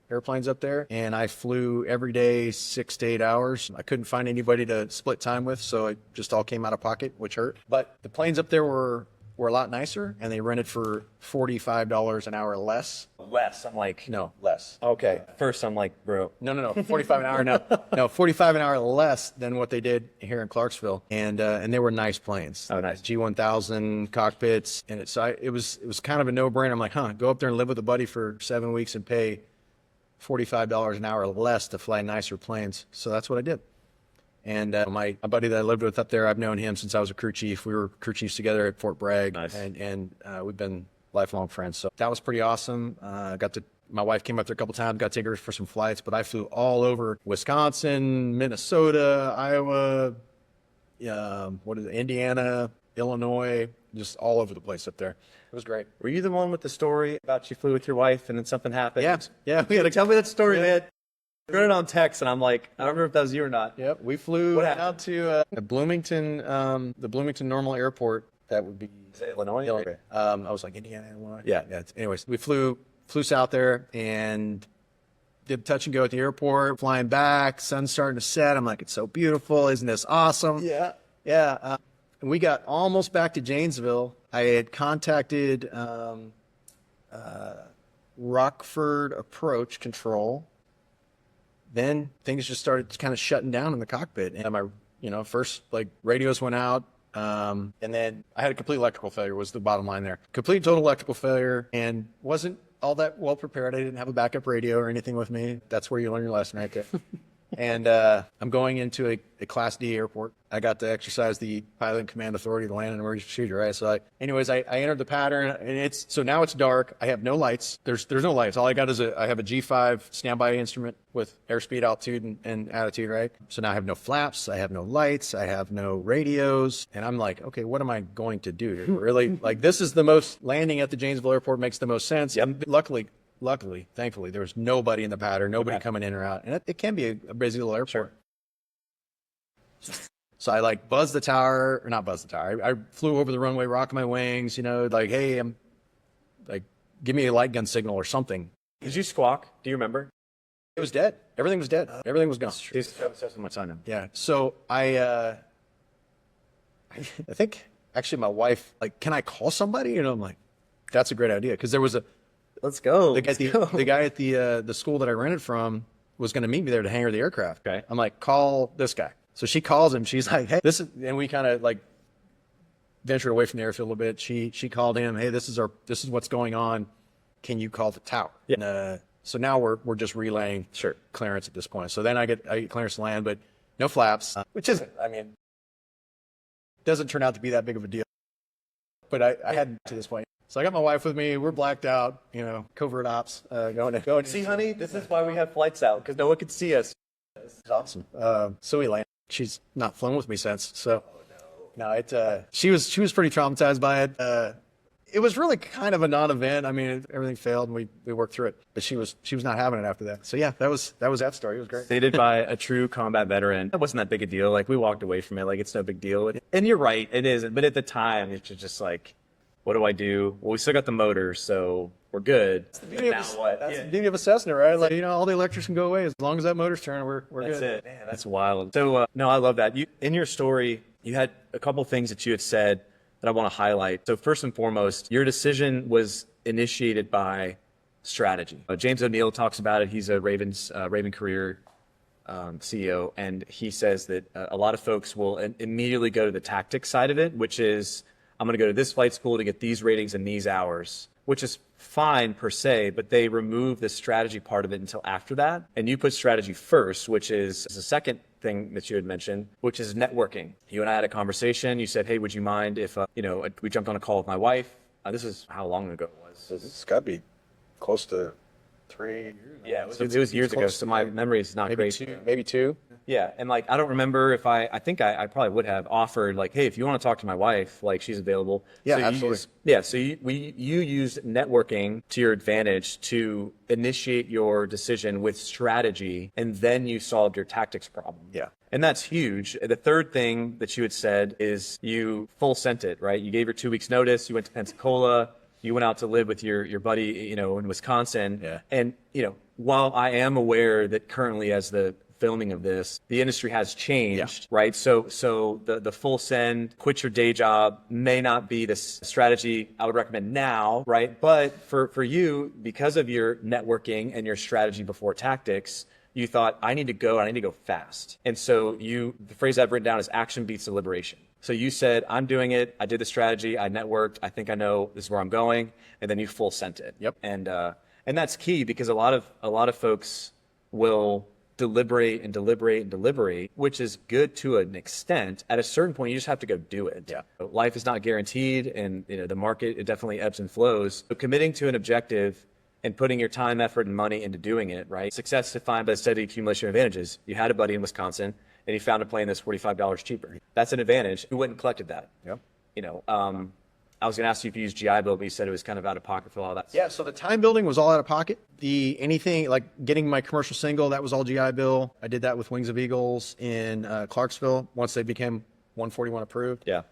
airplanes up there. And I flew every day 6 to 8 hours. I couldn't find anybody to split time with, so it just all came out of pocket, which hurt. But the planes up there were a lot nicer, and they rented for $45 an hour less. Less. I'm like, No, less. okay. First, I'm like, bro. No. 45 an hour. No, 45 an hour less than what they did here in Clarksville, and they were nice planes. Oh, nice. G1000 cockpits, and it was kind of a no-brainer. I'm like, go up there and live with a buddy for 7 weeks and pay $45 an hour less to fly nicer planes. So that's what I did. And my buddy that I lived with up there, I've known him since I was a crew chief. We were crew chiefs together at Fort Bragg, Nice. and we've been lifelong friends. So that was pretty awesome. My wife came up there a couple times, got to take her for some flights, but I flew all over Wisconsin, Minnesota, Iowa, Indiana, Illinois, just all over the place up there. It was great. Were you the one with the story about you flew with your wife and then something happened? Yeah. Tell me that story, man. I wrote it on text, and I'm like, I don't remember if that was you or not. Yep, we flew What out happened? to Bloomington, the Bloomington Normal Airport. That would be Is it Illinois? Illinois. I was like Indiana, Illinois. Yeah. Anyways, we flew south there and did touch and go at the airport. Flying back, sun's starting to set. I'm like, it's so beautiful. Isn't this awesome? Yeah. And we got almost back to Janesville. I had contacted Rockford Approach Control. Then things just started kind of shutting down in the cockpit, and my, first radios went out, and then I had a complete electrical failure was the bottom line there. Complete total electrical failure, and wasn't all that well prepared. I didn't have a backup radio or anything with me. That's where you learn your lesson right there. And I'm going into a Class D airport. I got to exercise the pilot and command authority to land an emergency procedure, right? So I entered the pattern, and so now it's dark. I have no lights. There's no lights. All I got is I have a G5 standby instrument with airspeed, altitude, and attitude, right? So now I have no flaps. I have no lights. I have no radios. And I'm like, okay, what am I going to do here? Really? This is the most, landing at the Janesville airport makes the most sense. Yep. Luckily, thankfully, there was nobody in the pattern, nobody coming in or out. And it can be a busy little airport. Sure. So I buzzed the tower, or not buzzed the tower. I flew over the runway, rocking my wings, hey, I'm give me a light gun signal or something. Did you squawk? Do you remember? It was dead. Everything was dead. Everything was gone. These so much on him. Yeah. So I think actually my wife, can I call somebody? I'm like, that's a great idea. Because there was Let's go. the guy at the school that I rented from was going to meet me there to hangar the aircraft. Okay. I'm like, call this guy. So she calls him. She's like, hey, this is, and we kind of ventured away from the airfield a little bit. She called him, hey, this is what's going on. Can you call the tower? Yeah. And, so now we're just relaying clearance at this point. So then I get clearance to land, but no flaps, which isn't, I mean, doesn't turn out to be that big of a deal. But I had to this point. So I got my wife with me. We're blacked out, you know, covert ops, going. See, honey, this is why we have flights out, because no one could see us. It's awesome. So we land. She's not flown with me since. So she was pretty traumatized by it. It was really kind of a non-event. I mean, everything failed, and we worked through it. But she was not having it after that. So yeah, that was that story. It was great. Stated by a true combat veteran. It wasn't that big a deal. Like, we walked away from it. Like, it's no big deal. And you're right, it isn't. But at the time, it's just like, what do I do? Well, we still got the motor, so we're good. That's the beauty of a Cessna, right? Like, you know, all the electrics can go away as long as that motor's turning. We're good. That's it. Man, that's wild. So no, I love that. In your story, you had a couple things that you had said that I want to highlight. So first and foremost, your decision was initiated by strategy. James O'Neill talks about it. He's a Raven career CEO, and he says that a lot of folks will immediately go to the tactics side of it, which is, I'm going to go to this flight school to get these ratings in these hours, which is fine per se, but they remove the strategy part of it until after that. And you put strategy first, which is the second thing that you had mentioned, which is networking. You and I had a conversation. You said, hey, would you mind if, we jumped on a call with my wife. This is how long ago it was? It's got to be close to 3 years. Yeah, it was years ago, so my memory is not great. Maybe two. Yeah, and like, I don't remember if I think I probably would have offered, like, hey, if you want to talk to my wife, like, she's available. Yeah, so absolutely. So you used networking to your advantage to initiate your decision with strategy, and then you solved your tactics problem. Yeah. And that's huge. The third thing that you had said is you full sent it, right? You gave your 2 weeks notice, you went to Pensacola, you went out to live with your buddy, in Wisconsin. Yeah. And, while I am aware that currently, as the filming of this, the industry has changed, right? So the full send, quit your day job may not be the strategy I would recommend now, right? But for you, because of your networking and your strategy before tactics, you thought, I need to go fast. And so the phrase I've written down is action beats deliberation. So you said, I'm doing it. I did the strategy. I networked. I think I know this is where I'm going. And then you full sent it. Yep. And that's key, because a lot of folks will deliberate, which is good to an extent. At a certain point, you just have to go do it. Yeah. Life is not guaranteed, and the market, it definitely ebbs and flows. So committing to an objective and putting your time, effort, and money into doing it, right? Success is defined by the steady accumulation of advantages. You had a buddy in Wisconsin, and he found a plane that's $45 cheaper. That's an advantage. Who went and collected that? Yep. I was going to ask you if you used GI Bill, but you said it was kind of out of pocket for all that. Yeah, so the time building was all out of pocket. Anything like getting my commercial single, that was all GI Bill. I did that with Wings of Eagles in Clarksville once they became 141 approved. Yeah.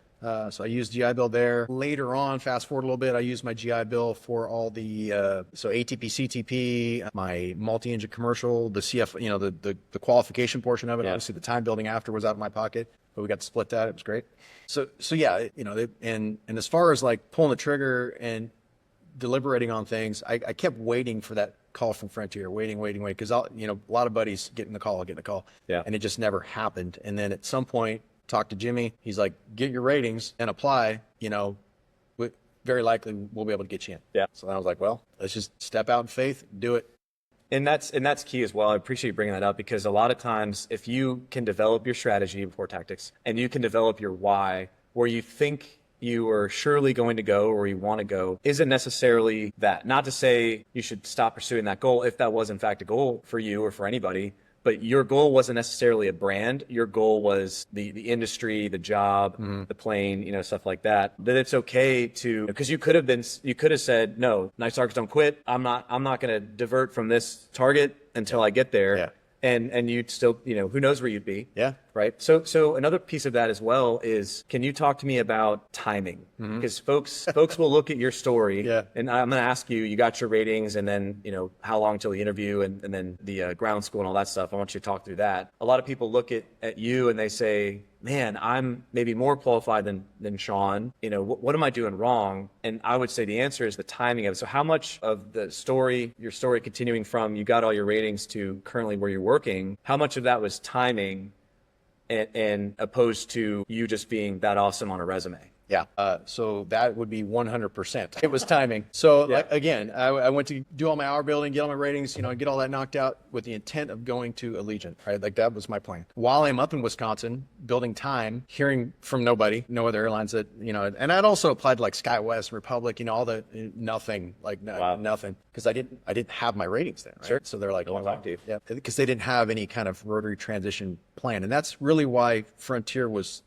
So I used GI Bill there. Later on, fast forward a little bit, I used my GI Bill for all the so ATP, CTP, my multi-engine commercial, the CF, the qualification portion of it. Yeah. Obviously, the time building after was out of my pocket, but we got to split that. It was great. So yeah, and as far as like pulling the trigger and deliberating on things, I kept waiting for that call from Frontier, waiting, because a lot of buddies getting the call, Yeah. and it just never happened. And then at some point, talked to Jimmy. He's like, get your ratings and apply. Very likely we'll be able to get you in. Yeah. So then I was like, well, let's just step out in faith, do it. And that's key as well. I appreciate you bringing that up, because a lot of times, if you can develop your strategy before tactics, and you can develop your why, where you think you are surely going to go or you want to go, isn't necessarily that. Not to say you should stop pursuing that goal if that was in fact a goal for you or for anybody, but your goal wasn't necessarily a brand. Your goal was the industry, the job, the plane, stuff like that. That it's okay to, because you could have said, no, night targets don't quit. I'm not going to divert from this target until I get there. Yeah. And you'd still, who knows where you'd be. Yeah. Right. So another piece of that as well is, can you talk to me about timing? Because folks will look at your story. Yeah. And I'm going to ask you, you got your ratings, and then, how long till the interview, and then the ground school and all that stuff. I want you to talk through that. A lot of people look at you and they say, man, I'm maybe more qualified than Shawn. What am I doing wrong? And I would say the answer is the timing of it. So how much of the story, your story continuing from you got all your ratings to currently where you're working, how much of that was timing and opposed to you just being that awesome on a resume? Yeah. So that would be 100%. It was timing. So again, I went to do all my hour building, get all my ratings, get all that knocked out with the intent of going to Allegiant, right? Like that was my plan. While I'm up in Wisconsin, building time, hearing from nobody, no other airlines that, and I'd also applied to like SkyWest, Republic, all the nothing, like nothing. Because I didn't have my ratings then, right? Sure. So they're like, yeah, because they didn't have any kind of rotary transition plan. And that's really why Frontier was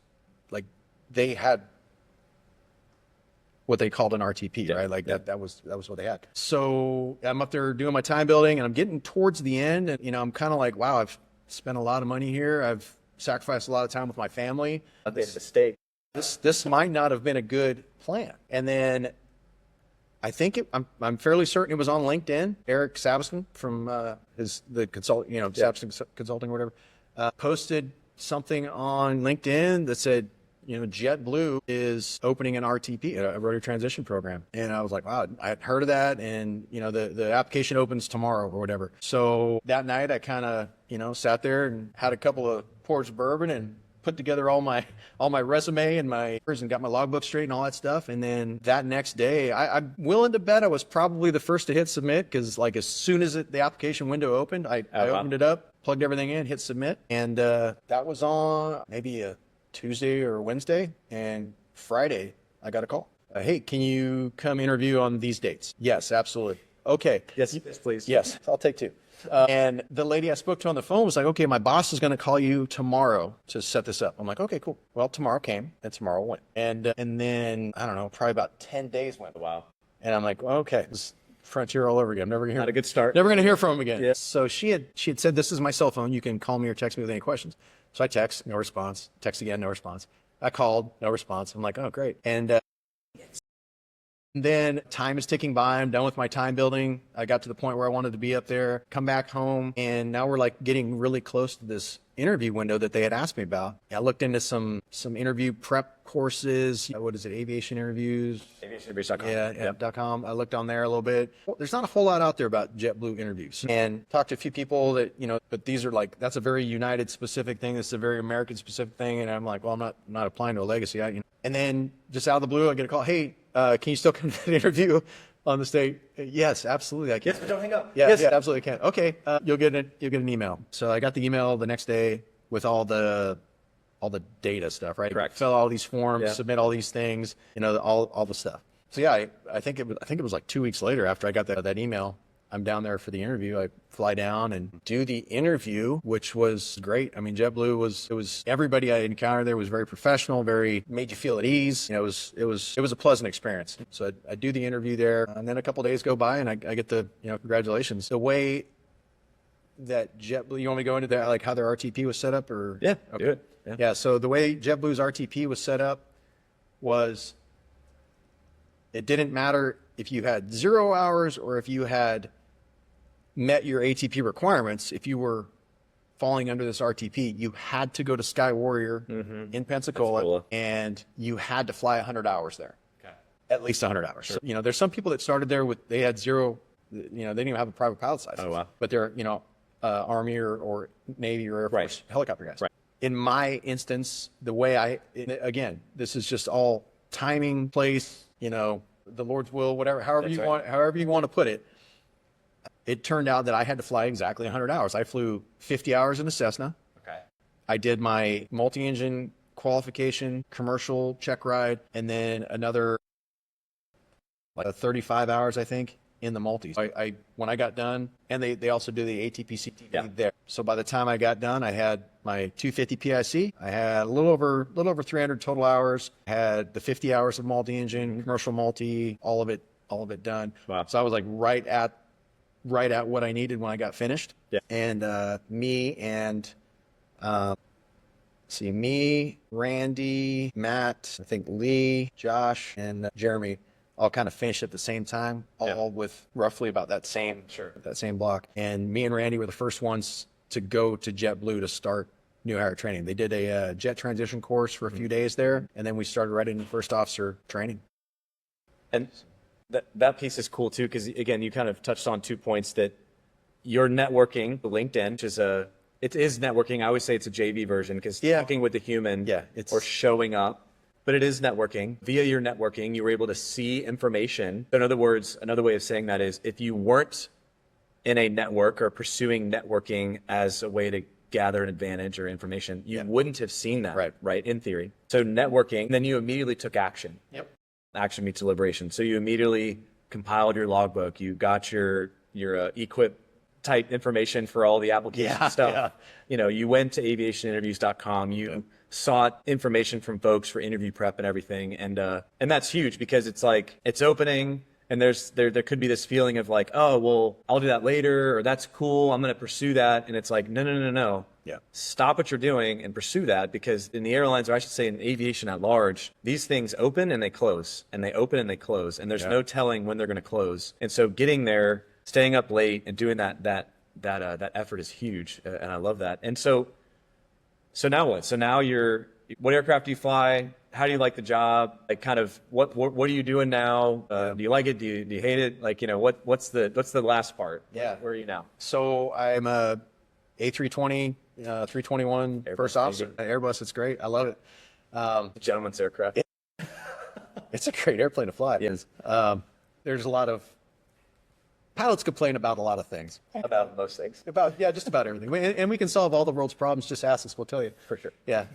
like, they had what they called an RTP, right? Like that was what they had. So I'm up there doing my time building and I'm getting towards the end and, I'm kind of like, wow, I've spent a lot of money here. I've sacrificed a lot of time with my family. I made a mistake. This might not have been a good plan. And then I think I'm fairly certain it was on LinkedIn. Eric Sabiston from the consult, Sabiston Consulting or whatever, posted something on LinkedIn that said, JetBlue is opening an RTP, a rotary transition program. And I was like, wow, I had heard of that. And, the application opens tomorrow or whatever. So that night I kind of, sat there and had a couple of pours of bourbon and put together all my resume and got my logbook straight and all that stuff. And then that next day, I'm willing to bet I was probably the first to hit submit because like as soon as the application window opened, I opened it up, plugged everything in, hit submit. And that was on maybe a Tuesday or Wednesday, and Friday I got a call. Hey, can you come interview on these dates? Yes, absolutely. Okay. Yes, please. Yes, I'll take two. And the lady I spoke to on the phone was like, okay, my boss is going to call you tomorrow to set this up. I'm like, okay, cool. Well, tomorrow came and tomorrow went. And then, I don't know, probably about 10 days went. Wow. And I'm like, well, okay, this is Frontier all over again. I'm never going to hear. Not a good start. Never going to hear from him again. Yeah. So she had said, this is my cell phone. You can call me or text me with any questions. So I text, no response. Text again, no response. I called, no response. I'm like, oh, great. And then time is ticking by. I'm done with my time building. I got to the point where I wanted to be up there, come back home. And now we're like getting really close to this interview window that they had asked me about. I looked into some interview prep courses. What is it? Aviation interviews. Aviationinterviews.com. Yeah, .com. I looked on there a little bit. Well, there's not a whole lot out there about JetBlue interviews. And talked to a few people that, but these are like, that's a very United specific thing. This is a very American specific thing. And I'm like, well, I'm not applying to a legacy. And then just out of the blue, I get a call. Hey, can you still come to the interview on the state? Yes, absolutely. I can. Yes, but don't hang up. Yes, absolutely can. Okay. You'll get an email. So I got the email the next day with all the data stuff, right? Correct. Fill all these forms, submit all these things, all the stuff. So yeah, I think it was like 2 weeks later after I got that email. I'm down there for the interview. I fly down and do the interview, which was great. I mean, JetBlue was everybody I encountered there was very professional, very made you feel at ease. It was a pleasant experience. So I do the interview there, and then a couple of days go by, and I get the congratulations. The way that JetBlue, you want me to go into that, like how their RTP was set up, or okay. Do it. Yeah. So the way JetBlue's RTP was set up was, it didn't matter if you had 0 hours or if you had met your ATP requirements. If you were falling under this RTP, you had to go to Sky Warrior in Pensacola, and you had to fly 100 hours there. Okay. At least 100 hours. Sure. So, there's some people that started there they had zero, they didn't even have a private pilot license. Oh, wow. But they're, Army or Navy or Air Force helicopter guys. Right. In my instance, the way again, this is just all timing, place, the Lord's will, whatever, however you want to put it. It turned out that I had to fly exactly 100 hours. I flew 50 hours in a Cessna. Okay. I did my multi-engine qualification, commercial check ride, and then another 35 hours, I think, in the multis. When I got done, and they also do the ATP CTV there. So by the time I got done, I had my 250 PIC. I had a little over 300 total hours. I had the 50 hours of multi-engine, commercial multi, all of it done. Wow. So I was like right at what I needed when I got finished. Yeah. And me, Randy, Matt, I think Lee, Josh, and Jeremy all kind of finished at the same time, all with roughly about that same block. And me and Randy were the first ones to go to JetBlue to start new hire training. They did a jet transition course for a few days there, and then we started right into first officer training. And that piece is cool too, because again, you kind of touched on 2 points that your networking, LinkedIn, which is it is networking. I always say it's a JV version because talking with the human or showing up. but it is networking. Via your networking, you were able to see information. So in other words, another way of saying that is if you weren't in a network or pursuing networking as a way to gather an advantage or information, you wouldn't have seen that, right? In theory. So networking, then you immediately took action. Yep. Action meets deliberation. So you immediately compiled your logbook. You got your equip type information for all the application stuff. Yeah. You know, you went to aviationinterviews.com. You sought information from folks for interview prep and everything. And that's huge because it's like, it's opening and there could be this feeling of like, oh, well, I'll do that later, or that's cool, I'm going to pursue that. And it's like, no. Yeah. Stop what you're doing and pursue that, because in the airlines, or I should say in aviation at large, these things open and they close, and they open and they close, and there's no telling when they're going to close. And so getting there, staying up late and doing that effort is huge, and I love that. And so now what? So now what aircraft do you fly? How do you like the job? Like, kind of what are you doing now? Do you like it? Do you hate it? Like, you know, what's the last part? Yeah. Where are you now? So I'm a A320, 321 first officer. Airbus, it's great. I love it. Gentleman's aircraft. It's a great airplane to fly. Yes. There's a lot of pilots complain about a lot of things. About most things. Just about everything. And we can solve all the world's problems. Just ask us, we'll tell you. For sure. Yeah.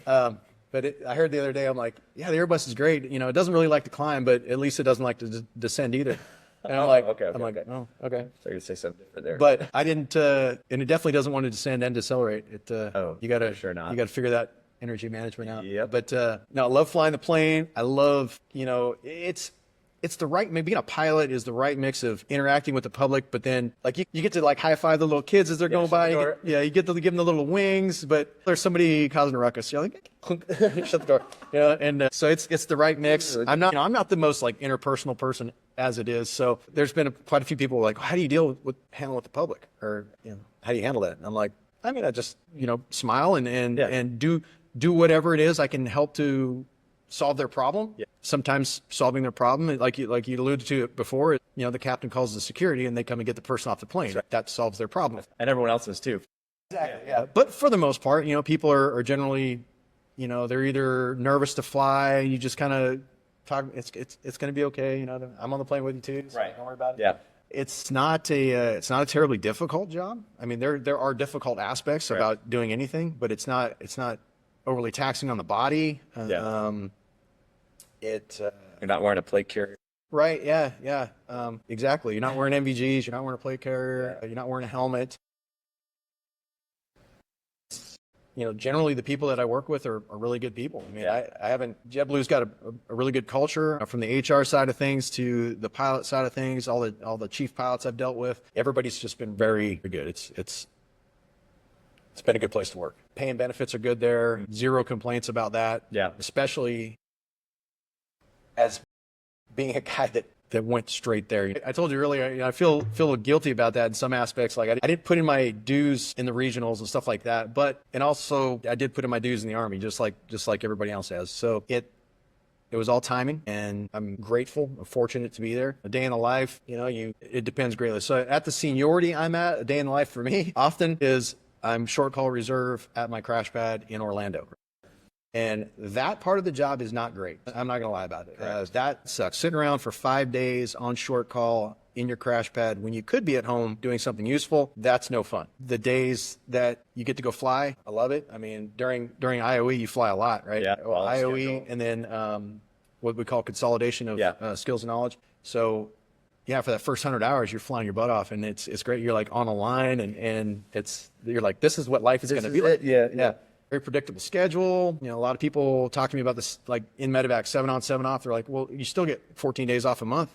But I heard the other day, I'm like, yeah, the Airbus is great. You know, it doesn't really like to climb, but at least it doesn't like to descend either. And I'm like, okay. Oh, okay. So you're gonna say something different there. But I didn't, and it definitely doesn't want to descend and decelerate. You got to figure that energy management out. Yep. But no, I love flying the plane. I love, you know, it's the right, maybe being a pilot is the right mix of interacting with the public, but then like you get to like high five the little kids as they're going by. You get to give them the little wings, but there's somebody causing a ruckus. You're like, shut the door. And so it's the right mix. I'm not the most like interpersonal person as it is. So there's been quite a few people like, how do you handle with the public, or how do you handle that? And I'm like, I mean, I just smile and do whatever it is I can help to solve their problem. Yeah. Sometimes solving their problem, like you alluded to it before, the captain calls the security and they come and get the person off the plane. Right. That solves their problem. And everyone else's too. Exactly. Yeah. But for the most part, people are generally, they're either nervous to fly. You just kind of talk. It's going to be okay. I'm on the plane with you too. So right. Don't worry about it. Yeah. It's not a terribly difficult job. I mean, there are difficult aspects about doing anything, but it's not overly taxing on the body. You're not wearing a plate carrier. Right. Yeah. Exactly. You're not wearing NVGs. You're not wearing a plate carrier. You're not wearing a helmet. Generally the people that I work with are really good people. I mean, I haven't, JetBlue's got a really good culture from the HR side of things to the pilot side of things, all the chief pilots I've dealt with. Everybody's just been very good. It's been a good place to work. Pay and benefits are good there. Zero complaints about that. Yeah. Especially as being a guy that went straight there. I told you earlier, I feel guilty about that in some aspects. Like I didn't put in my dues in the regionals and stuff like that, and also I did put in my dues in the Army, just like everybody else has. So it was all timing, and I'm grateful, I'm fortunate to be there. A day in the life, it depends greatly. So at the seniority I'm at, a day in the life for me often is I'm short call reserve at my crash pad in Orlando. And that part of the job is not great. I'm not going to lie about it. That sucks. Sitting around for 5 days on short call in your crash pad when you could be at home doing something useful, that's no fun. The days that you get to go fly, I love it. I mean, during IOE, you fly a lot, right? Yeah. Well, IOE and then what we call consolidation of skills and knowledge. So yeah, for that first 100 hours, you're flying your butt off, and it's great. You're like on a line, and you're like, this is what life is going to be like. Yeah. Very predictable schedule. A lot of people talk to me about this, like in medevac, 7 on, 7 off. They're like, well, you still get 14 days off a month.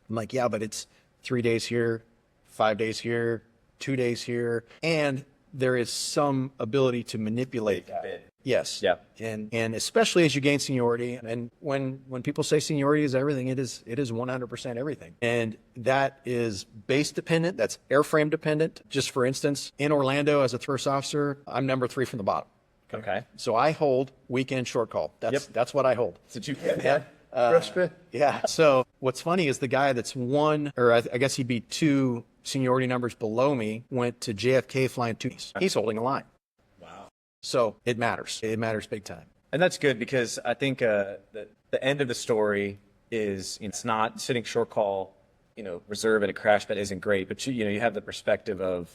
I'm like, yeah, but it's 3 days here, 5 days here, 2 days here, and there is some ability to manipulate that. Yes. Yeah. And especially as you gain seniority, and when people say seniority is everything, it is 100% everything. And that is base dependent, that's airframe dependent. Just for instance, in Orlando as a first officer, I'm number 3 from the bottom. Okay. So I hold weekend short call. That's what I hold. So you can yeah. So what's funny is the guy that's one, or I guess he'd be 2 seniority numbers below me, went to JFK flying 2. He's holding a line. So it matters. It matters big time. And that's good because I think the end of the story is it's not sitting short call, reserve at a crash pad isn't great, but you have the perspective of,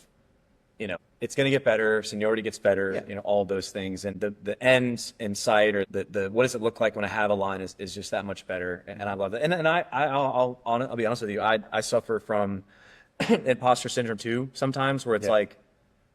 it's going to get better, seniority gets better, all those things. And the end in sight or the what does it look like when I have a line is just that much better. And I love that. And I'll be honest with you, I suffer from imposter syndrome too sometimes where it's like,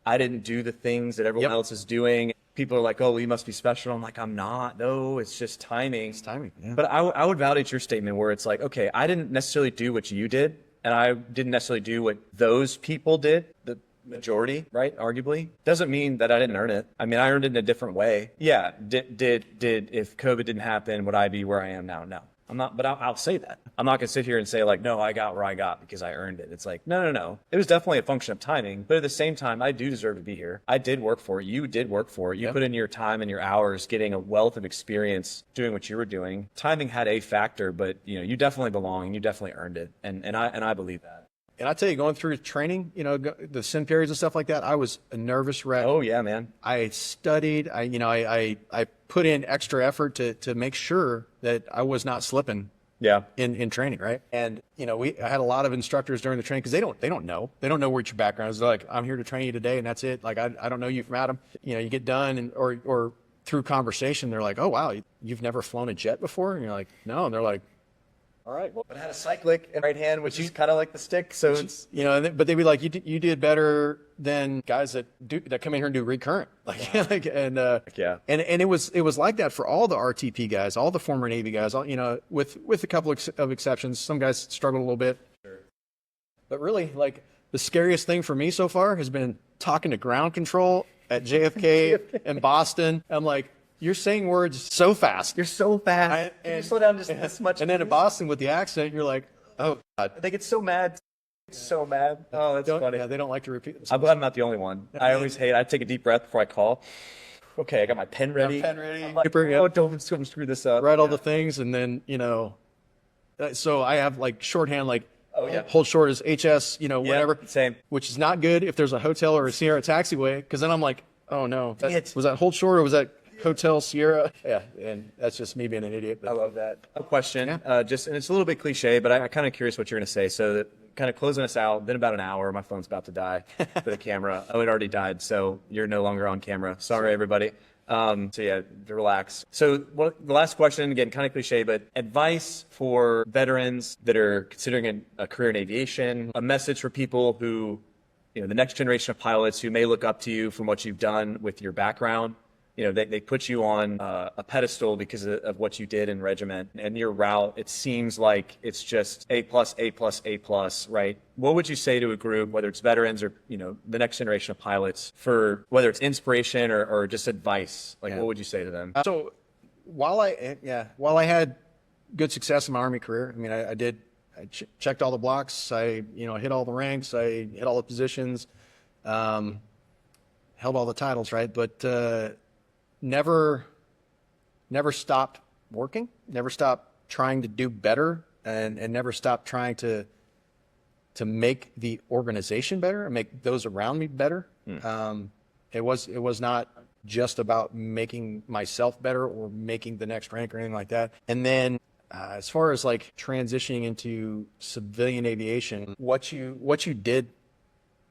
I didn't do the things that everyone else is doing. People are like, oh, well, you must be special. I'm like, I'm not. No, it's just timing. It's timing. Yeah. But I would validate your statement where it's like, okay, I didn't necessarily do what you did, and I didn't necessarily do what those people did, the majority, right? Arguably. Doesn't mean that I didn't earn it. I mean, I earned it in a different way. Yeah. Did if COVID didn't happen, would I be where I am now? No. I'm not, but I'll say that. I'm not going to sit here and say like, no, I got where I got because I earned it. It's like, no. It was definitely a function of timing, but at the same time, I do deserve to be here. I did work for it. You did work for it. You put in your time and your hours getting a wealth of experience doing what you were doing. Timing had a factor, but you definitely belong and you definitely earned it. And I believe that. And I tell you, going through training, the sim periods and stuff like that, I was a nervous wreck. Oh yeah, man. I studied. I put in extra effort to make sure that I was not slipping. Yeah. In training, right? And I had a lot of instructors during the training because they don't know what your background is. They're like, I'm here to train you today, and that's it. Like I don't know you from Adam. You get done and or through conversation, they're like, oh wow, you've never flown a jet before, and you're like, no, and they're like, all right, well, but I had a cyclic in right hand, which is kind of like the stick. So it's but they'd be like, you did better than guys that come in here and do recurrent, and it was like that for all the RTP guys, all the former Navy guys, with a couple of exceptions. Some guys struggled a little bit, but really, like the scariest thing for me so far has been talking to ground control at JFK and Boston. I'm like, you're saying words so fast. You're so fast. Can you slow down just this much? And then in Boston with the accent, you're like, oh, God. They get so mad. So mad. Oh, that's funny. Yeah, they don't like to repeat this. I'm glad I'm not the only one. I always hate. I take a deep breath before I call. Okay, I got my pen ready. I'm like, oh, don't screw this up. Write all the things, and then so I have like shorthand, like hold short is HS, whatever. Same. Which is not good if there's a hotel or a Sierra taxiway, because then I'm like, oh no, was that hold short or was that Hotel Sierra? Yeah, and that's just me being an idiot. But I love that. A question, and it's a little bit cliche, but I'm kind of curious what you're going to say. So that kind of closing us out, been about an hour. My phone's about to die for the camera. Oh, it already died, so you're no longer on camera. Sorry, everybody. So yeah, relax. So the last question, again, kind of cliche, but advice for veterans that are considering a career in aviation, a message for people who, the next generation of pilots who may look up to you from what you've done with your background. They put you on a pedestal because of what you did in regiment and your route. It seems like it's just A+, right? What would you say to a group, whether it's veterans or, the next generation of pilots, for whether it's inspiration or just advice? Like, what would you say to them? So while I had good success in my Army career, I mean, I checked all the blocks. I, hit all the ranks. I hit all the positions, held all the titles, right? But, never stopped working, never stopped trying to do better, and never stopped trying to make the organization better and make those around me better. It was not just about making myself better or making the next rank or anything like that. And then as far as like transitioning into civilian aviation, what you did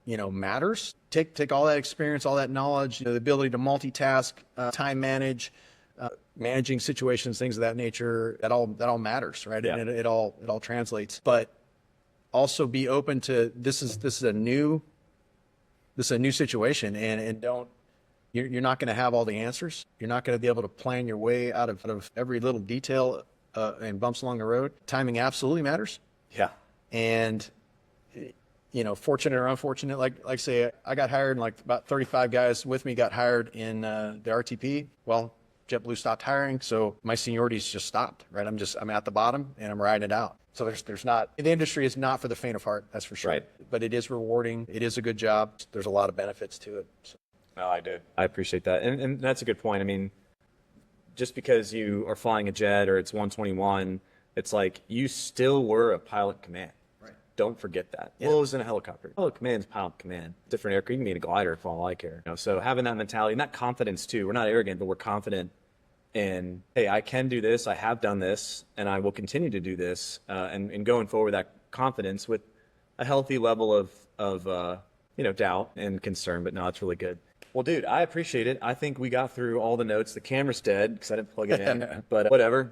matters. Take all that experience, all that knowledge, the ability to multitask, time manage, managing situations, things of that nature. That all matters, right? Yeah. And it all translates. But also be open to this is a new situation, and you're not going to have all the answers. You're not going to be able to plan your way out of every little detail and bumps along the road. Timing absolutely matters. Yeah. And fortunate or unfortunate, like say I got hired, and like about 35 guys with me got hired in the RTP. Well, JetBlue stopped hiring, so my seniority's just stopped, right? I'm at the bottom and I'm riding it out. So there's not, the industry is not for the faint of heart, that's for sure. Right. But it is rewarding. It is a good job. There's a lot of benefits to it. So. No, I do. I appreciate that. And that's a good point. I mean, just because you are flying a jet or it's 121, it's like you still were a pilot command. Don't forget that. Yeah. Well, it was in a helicopter. Pilot command is pilot command. Different aircraft. You can be in a glider for all I care. So having that mentality and that confidence too. We're not arrogant, but we're confident and hey, I can do this, I have done this, and I will continue to do this, and going forward with that confidence with a healthy level of doubt and concern. But no, it's really good. Well, dude, I appreciate it. I think we got through all the notes. The camera's dead because I didn't plug it in, but whatever.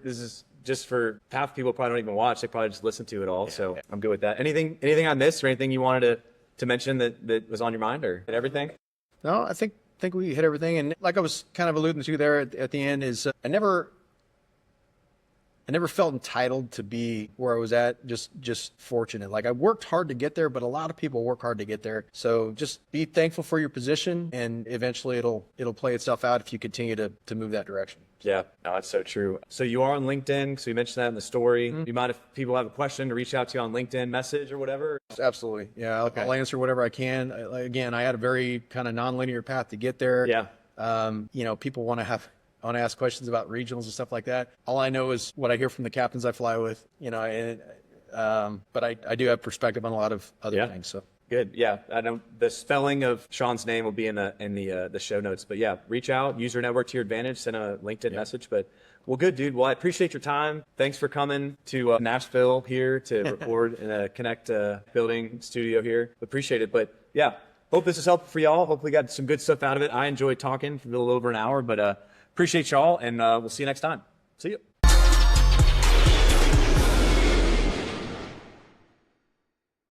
This is just for half people probably don't even watch. They probably just listen to it all. So I'm good with that. Anything I missed or anything you wanted to mention that was on your mind, or everything? No, I think we hit everything. And like I was kind of alluding to there at the end is I never felt entitled to be where I was at, just fortunate. Like I worked hard to get there, but a lot of people work hard to get there. So just be thankful for your position, and eventually it'll play itself out if you continue to move that direction. Yeah, no, that's so true. So you are on LinkedIn, so you mentioned that in the story. Do you mind if people have a question to reach out to you on LinkedIn message or whatever? Absolutely. Yeah, I'll answer whatever I can. Again, I had a very kind of nonlinear path to get there. Yeah. People want to ask questions about regionals and stuff like that. All I know is what I hear from the captains I fly with, but I do have perspective on a lot of other things. So good. Yeah. I know the spelling of Shawn's name will be in the show notes, but yeah, reach out, use your network to your advantage, send a LinkedIn message. But well, good, dude. Well, I appreciate your time. Thanks for coming to Nashville here to record in a Connect building studio here. Appreciate it. But yeah, hope this is helpful for y'all. Hopefully got some good stuff out of it. I enjoyed talking for a little over an hour, but appreciate y'all, and we'll see you next time. See you.